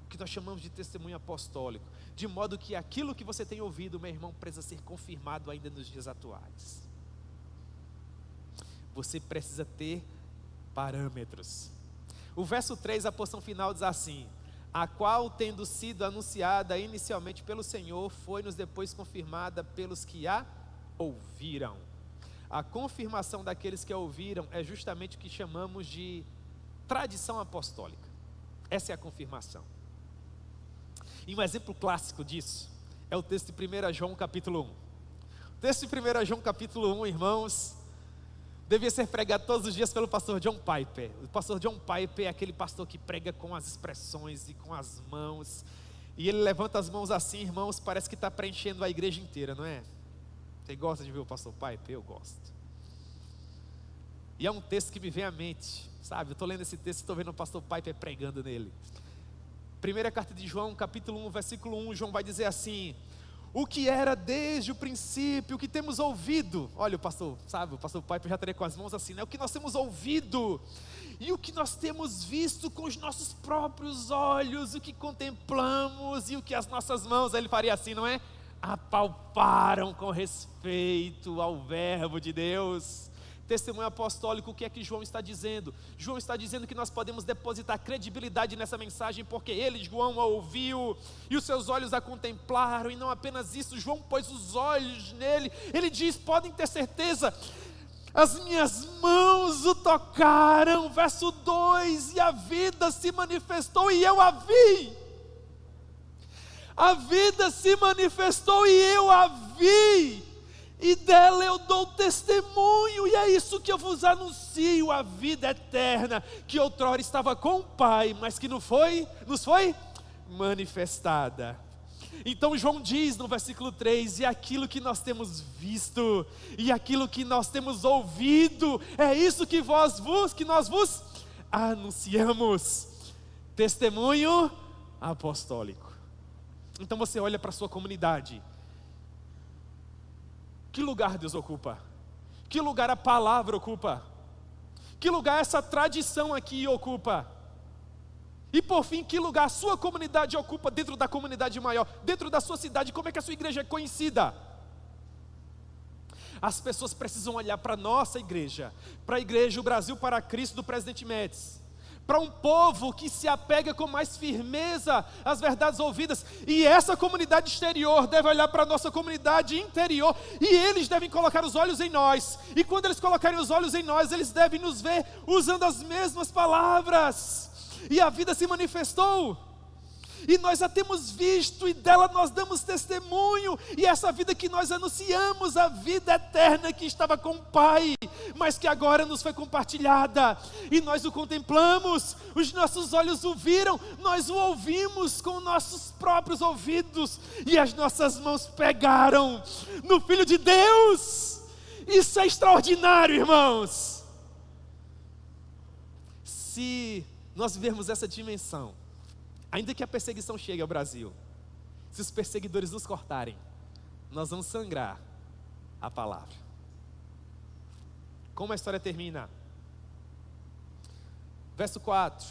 O que nós chamamos de testemunho apostólico. De modo que aquilo que você tem ouvido, meu irmão, precisa ser confirmado ainda nos dias atuais. Você precisa ter parâmetros. O verso 3, a porção final diz assim: a qual, tendo sido anunciada inicialmente pelo Senhor, foi-nos depois confirmada pelos que a ouviram. A confirmação daqueles que a ouviram é justamente o que chamamos de tradição apostólica. Essa é a confirmação. E um exemplo clássico disso é o texto de 1 João capítulo 1. Texto de 1 João capítulo 1, irmãos, devia ser pregado todos os dias pelo pastor John Piper. O pastor John Piper é aquele pastor que prega com as expressões e com as mãos. E ele levanta as mãos assim, irmãos, parece que está preenchendo a igreja inteira, não é? Você gosta de ver o pastor Piper? Eu gosto. E é um texto que me vem à mente, sabe? Eu estou lendo esse texto e estou vendo o pastor Piper pregando nele. Primeira carta de João, capítulo 1, versículo 1, João vai dizer assim: o que era desde o princípio, o que temos ouvido. Olha o pastor, sabe, o pastor Piper já estaria com as mãos assim, né? O que nós temos ouvido e o que nós temos visto com os nossos próprios olhos, o que contemplamos e o que as nossas mãos, aí ele faria assim, não é? Apalparam com respeito ao verbo de Deus. Testemunho apostólico, o que é que João está dizendo? João está dizendo que nós podemos depositar credibilidade nessa mensagem, porque ele, João, a ouviu, e os seus olhos a contemplaram, e não apenas isso, João pôs os olhos nele, ele diz, podem ter certeza, as minhas mãos o tocaram, verso 2, e a vida se manifestou e eu a vi. A vida se manifestou e eu a vi. E dela eu dou testemunho, e é isso que eu vos anuncio, a vida eterna, que outrora estava com o Pai, mas que nos foi manifestada. Então João diz no versículo 3, e aquilo que nós temos visto, e aquilo que nós temos ouvido, é isso que nós vos anunciamos, testemunho apostólico. Então você olha para a sua comunidade, que lugar Deus ocupa? Que lugar a palavra ocupa? Que lugar essa tradição aqui ocupa? E por fim, que lugar a sua comunidade ocupa dentro da comunidade maior? Dentro da sua cidade, como é que a sua igreja é conhecida? As pessoas precisam olhar para a nossa igreja, para a igreja, o Brasil para Cristo do presidente Médici, para um povo que se apega com mais firmeza às verdades ouvidas, e essa comunidade exterior deve olhar para a nossa comunidade interior, e eles devem colocar os olhos em nós, e quando eles colocarem os olhos em nós, eles devem nos ver usando as mesmas palavras, e a vida se manifestou, e nós a temos visto, e dela nós damos testemunho, e essa vida que nós anunciamos, a vida eterna que estava com o Pai, mas que agora nos foi compartilhada, e nós o contemplamos, os nossos olhos o viram, nós o ouvimos com nossos próprios ouvidos, e as nossas mãos pegaram no Filho de Deus. Isso é extraordinário, irmãos. Se nós vivermos essa dimensão, ainda que a perseguição chegue ao Brasil, se os perseguidores nos cortarem, nós vamos sangrar a palavra. Como a história termina? Verso 4: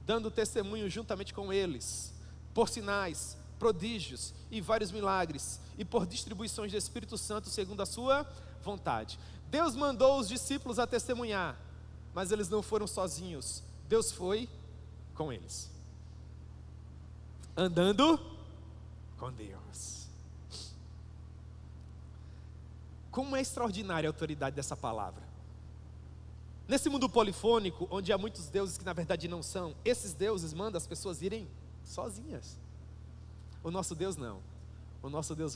dando testemunho juntamente com eles, por sinais, prodígios e vários milagres, e por distribuições do Espírito Santo segundo a sua vontade. Deus mandou os discípulos a testemunhar, mas eles não foram sozinhos, Deus foi com eles, andando com Deus. Como é extraordinária a autoridade dessa palavra. Nesse mundo polifônico, onde há muitos deuses que na verdade não são, esses deuses mandam as pessoas irem sozinhas. O nosso Deus não. O nosso Deus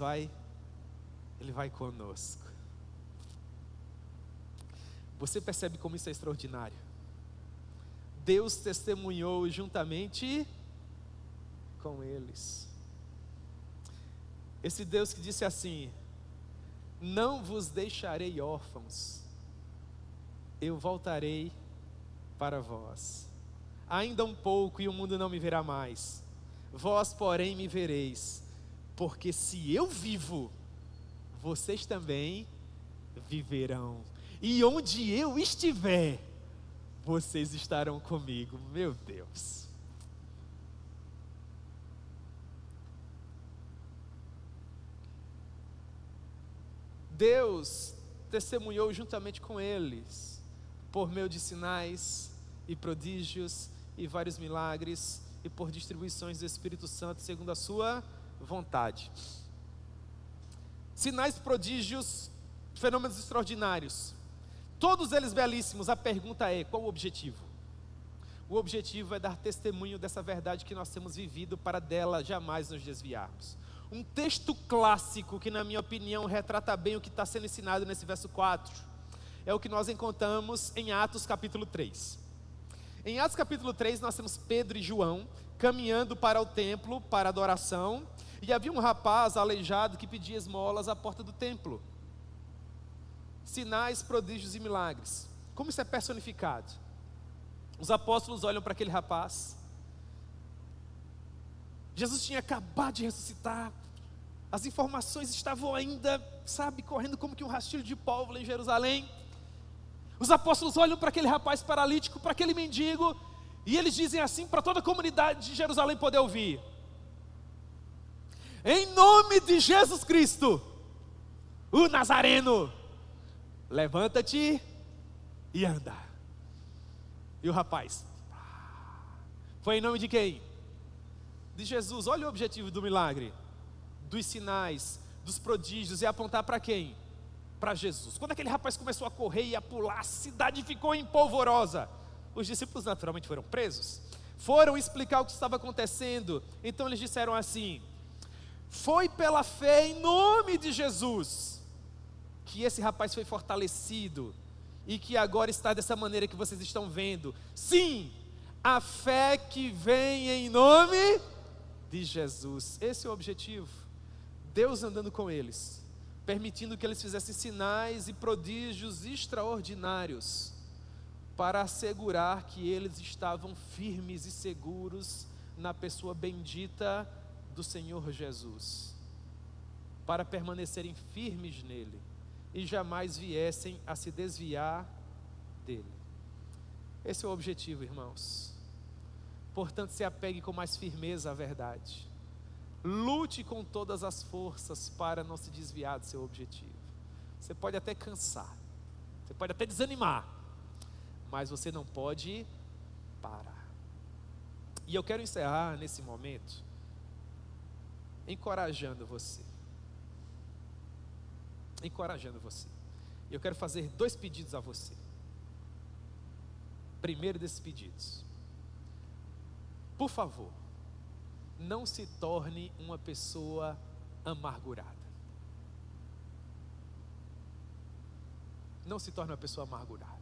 Ele vai conosco. Você percebe como isso é extraordinário? Deus testemunhou juntamente com eles. Esse Deus que disse assim: não vos deixarei órfãos, eu voltarei para vós. Ainda um pouco e o mundo não me verá mais, vós porém me vereis, porque se eu vivo, vocês também viverão, e onde eu estiver, vocês estarão comigo. Meu Deus. Deus testemunhou juntamente com eles, por meio de sinais e prodígios e vários milagres, e por distribuições do Espírito Santo segundo a sua vontade. Sinais, prodígios, fenômenos extraordinários, todos eles belíssimos. A pergunta é: qual o objetivo? O objetivo é dar testemunho dessa verdade que nós temos vivido, para dela jamais nos desviarmos. um texto clássico que, na minha opinião, retrata bem o que está sendo ensinado nesse verso 4. É o que nós encontramos em Atos capítulo 3. Em Atos capítulo 3 nós temos Pedro e João caminhando para o templo, para adoração, e havia um rapaz aleijado que pedia esmolas à porta do templo. Sinais, prodígios e milagres. Como isso é personificado? Os apóstolos olham para aquele rapaz. Jesus tinha acabado de ressuscitar. As informações estavam ainda, correndo como que um rastilho de pólvora em Jerusalém. Os apóstolos olham para aquele rapaz paralítico, para aquele mendigo, e eles dizem assim para toda a comunidade de Jerusalém poder ouvir: em nome de Jesus Cristo, o Nazareno, levanta-te e anda. E o rapaz, foi em nome de quem? De Jesus. Olha o objetivo do milagre, dos sinais, dos prodígios, é apontar para quem? Para Jesus. Quando aquele rapaz começou a correr e a pular, a cidade ficou empolvorosa. Os discípulos naturalmente foram presos, foram explicar o que estava acontecendo. Então eles disseram assim: foi pela fé em nome de Jesus que esse rapaz foi fortalecido e que agora está dessa maneira que vocês estão vendo. Sim, a fé que vem em nome de Jesus. Esse é o objetivo. Deus andando com eles, permitindo que eles fizessem sinais e prodígios extraordinários, para assegurar que eles estavam firmes e seguros na pessoa bendita do Senhor Jesus, para permanecerem firmes nele e jamais viessem a se desviar dele. Esse é o objetivo, irmãos. Portanto, se apegue com mais firmeza à verdade. Lute com todas as forças para não se desviar do seu objetivo. Você pode até cansar, você pode até desanimar, mas você não pode parar. E eu quero encerrar nesse momento encorajando você. Eu quero fazer 2 pedidos a você. Primeiro desses pedidos: por favor, não se torne uma pessoa amargurada. Não se torne uma pessoa amargurada.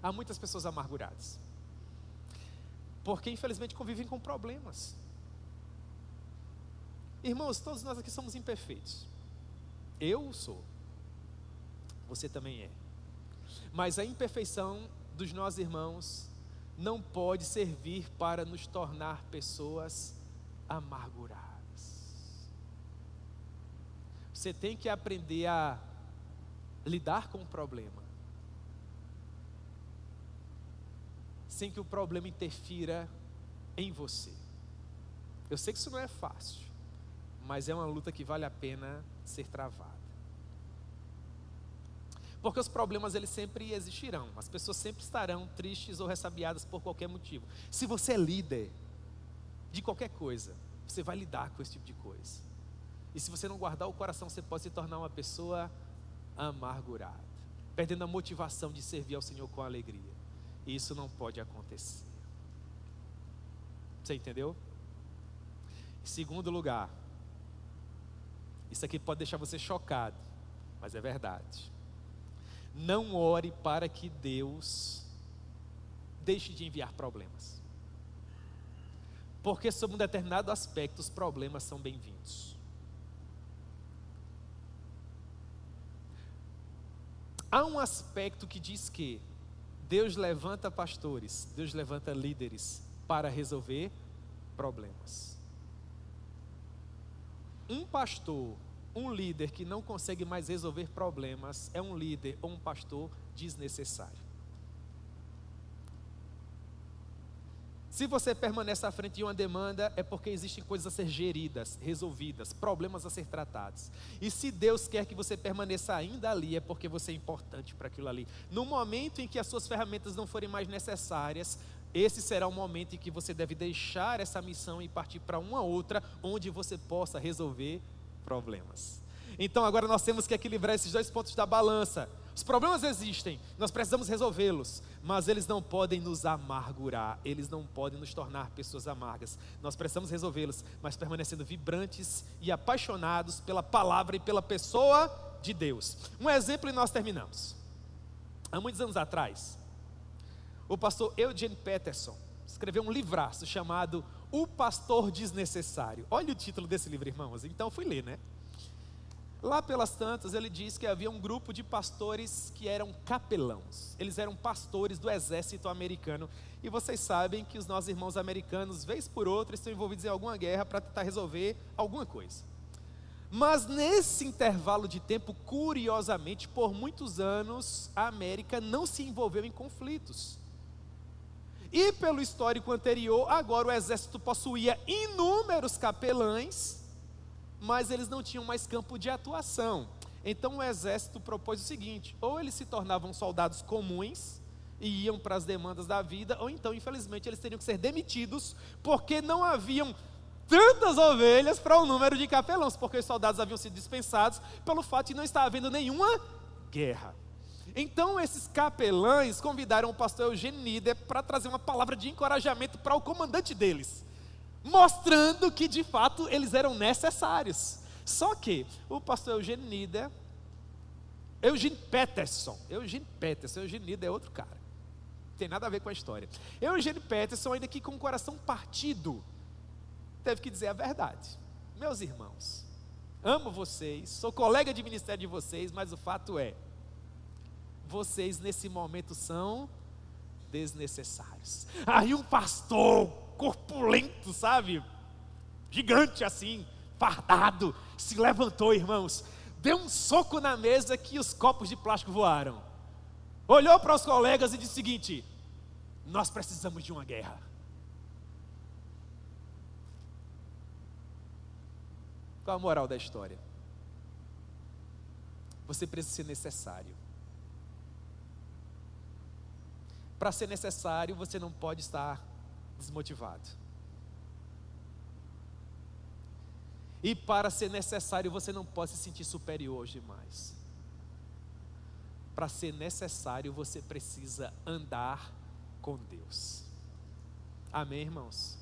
Há muitas pessoas amarguradas, porque infelizmente convivem com problemas. Irmãos, todos nós aqui somos imperfeitos. Eu sou, você também é. Mas a imperfeição dos nossos irmãos não pode servir para nos tornar pessoas amarguradas. Você tem que aprender a lidar com o problema, sem que o problema interfira em você. Eu sei que isso não é fácil, mas é uma luta que vale a pena ser travada. Porque os problemas, eles sempre existirão. As pessoas sempre estarão tristes ou ressabiadas por qualquer motivo. Se você é líder de qualquer coisa, você vai lidar com esse tipo de coisa. E se você não guardar o coração, você pode se tornar uma pessoa amargurada, perdendo a motivação de servir ao Senhor com alegria. E isso não pode acontecer. Você entendeu? Em segundo lugar, isso aqui pode deixar você chocado, mas é verdade. Não ore para que Deus deixe de enviar problemas, porque sob um determinado aspecto os problemas são bem-vindos. Há um aspecto que diz que Deus levanta pastores, Deus levanta líderes para resolver problemas. Um pastor, um líder que não consegue mais resolver problemas é um líder ou um pastor desnecessário. Se você permanece à frente de uma demanda, é porque existem coisas a ser geridas, resolvidas, problemas a ser tratados. E se Deus quer que você permaneça ainda ali, é porque você é importante para aquilo ali. No momento em que as suas ferramentas não forem mais necessárias, esse será o momento em que você deve deixar essa missão e partir para uma outra, onde você possa resolver problemas. Então agora nós temos que equilibrar esses 2 pontos da balança. Os problemas existem, nós precisamos resolvê-los, mas eles não podem nos amargurar, eles não podem nos tornar pessoas amargas. Nós precisamos resolvê-los, mas permanecendo vibrantes e apaixonados pela palavra e pela pessoa de Deus. Um exemplo e nós terminamos. Há muitos anos atrás, o pastor Eugene Peterson escreveu um livraço chamado O Pastor Desnecessário. Olha o título desse livro, irmãos. Então eu fui ler, né? Lá pelas tantas, ele diz que havia um grupo de pastores que eram capelãos. Eles eram pastores do exército americano. E vocês sabem que os nossos irmãos americanos, vez por outra, estão envolvidos em alguma guerra para tentar resolver alguma coisa. Mas nesse intervalo de tempo, curiosamente, por muitos anos, a América não se envolveu em conflitos. E pelo histórico anterior, agora o exército possuía inúmeros capelães, mas eles não tinham mais campo de atuação. Então o exército propôs o seguinte: ou eles se tornavam soldados comuns e iam para as demandas da vida, ou então, infelizmente, eles teriam que ser demitidos, porque não haviam tantas ovelhas para o número de capelãos, porque os soldados haviam sido dispensados pelo fato de não estar havendo nenhuma guerra. Então esses capelães convidaram o pastor Eugene Nieder para trazer uma palavra de encorajamento para o comandante deles, mostrando que de fato eles eram necessários. Só que o pastor Eugene Nieder, Eugene Peterson, Eugene Nieder é outro cara, não tem nada a ver com a história. Eugene Peterson, ainda que com o coração partido, teve que dizer a verdade. Meus irmãos, amo vocês, sou colega de ministério de vocês, mas o fato é, vocês nesse momento são desnecessários. Aí um pastor corpulento, sabe, gigante assim, fardado, se levantou, irmãos, deu um soco na mesa que os copos de plástico voaram, olhou para os colegas e disse o seguinte: nós precisamos de uma guerra. Qual a moral da história? Você precisa ser necessário. Para ser necessário, você não pode estar desmotivado. E para ser necessário, você não pode se sentir superior aos demais. Para ser necessário, você precisa andar com Deus. Amém, irmãos?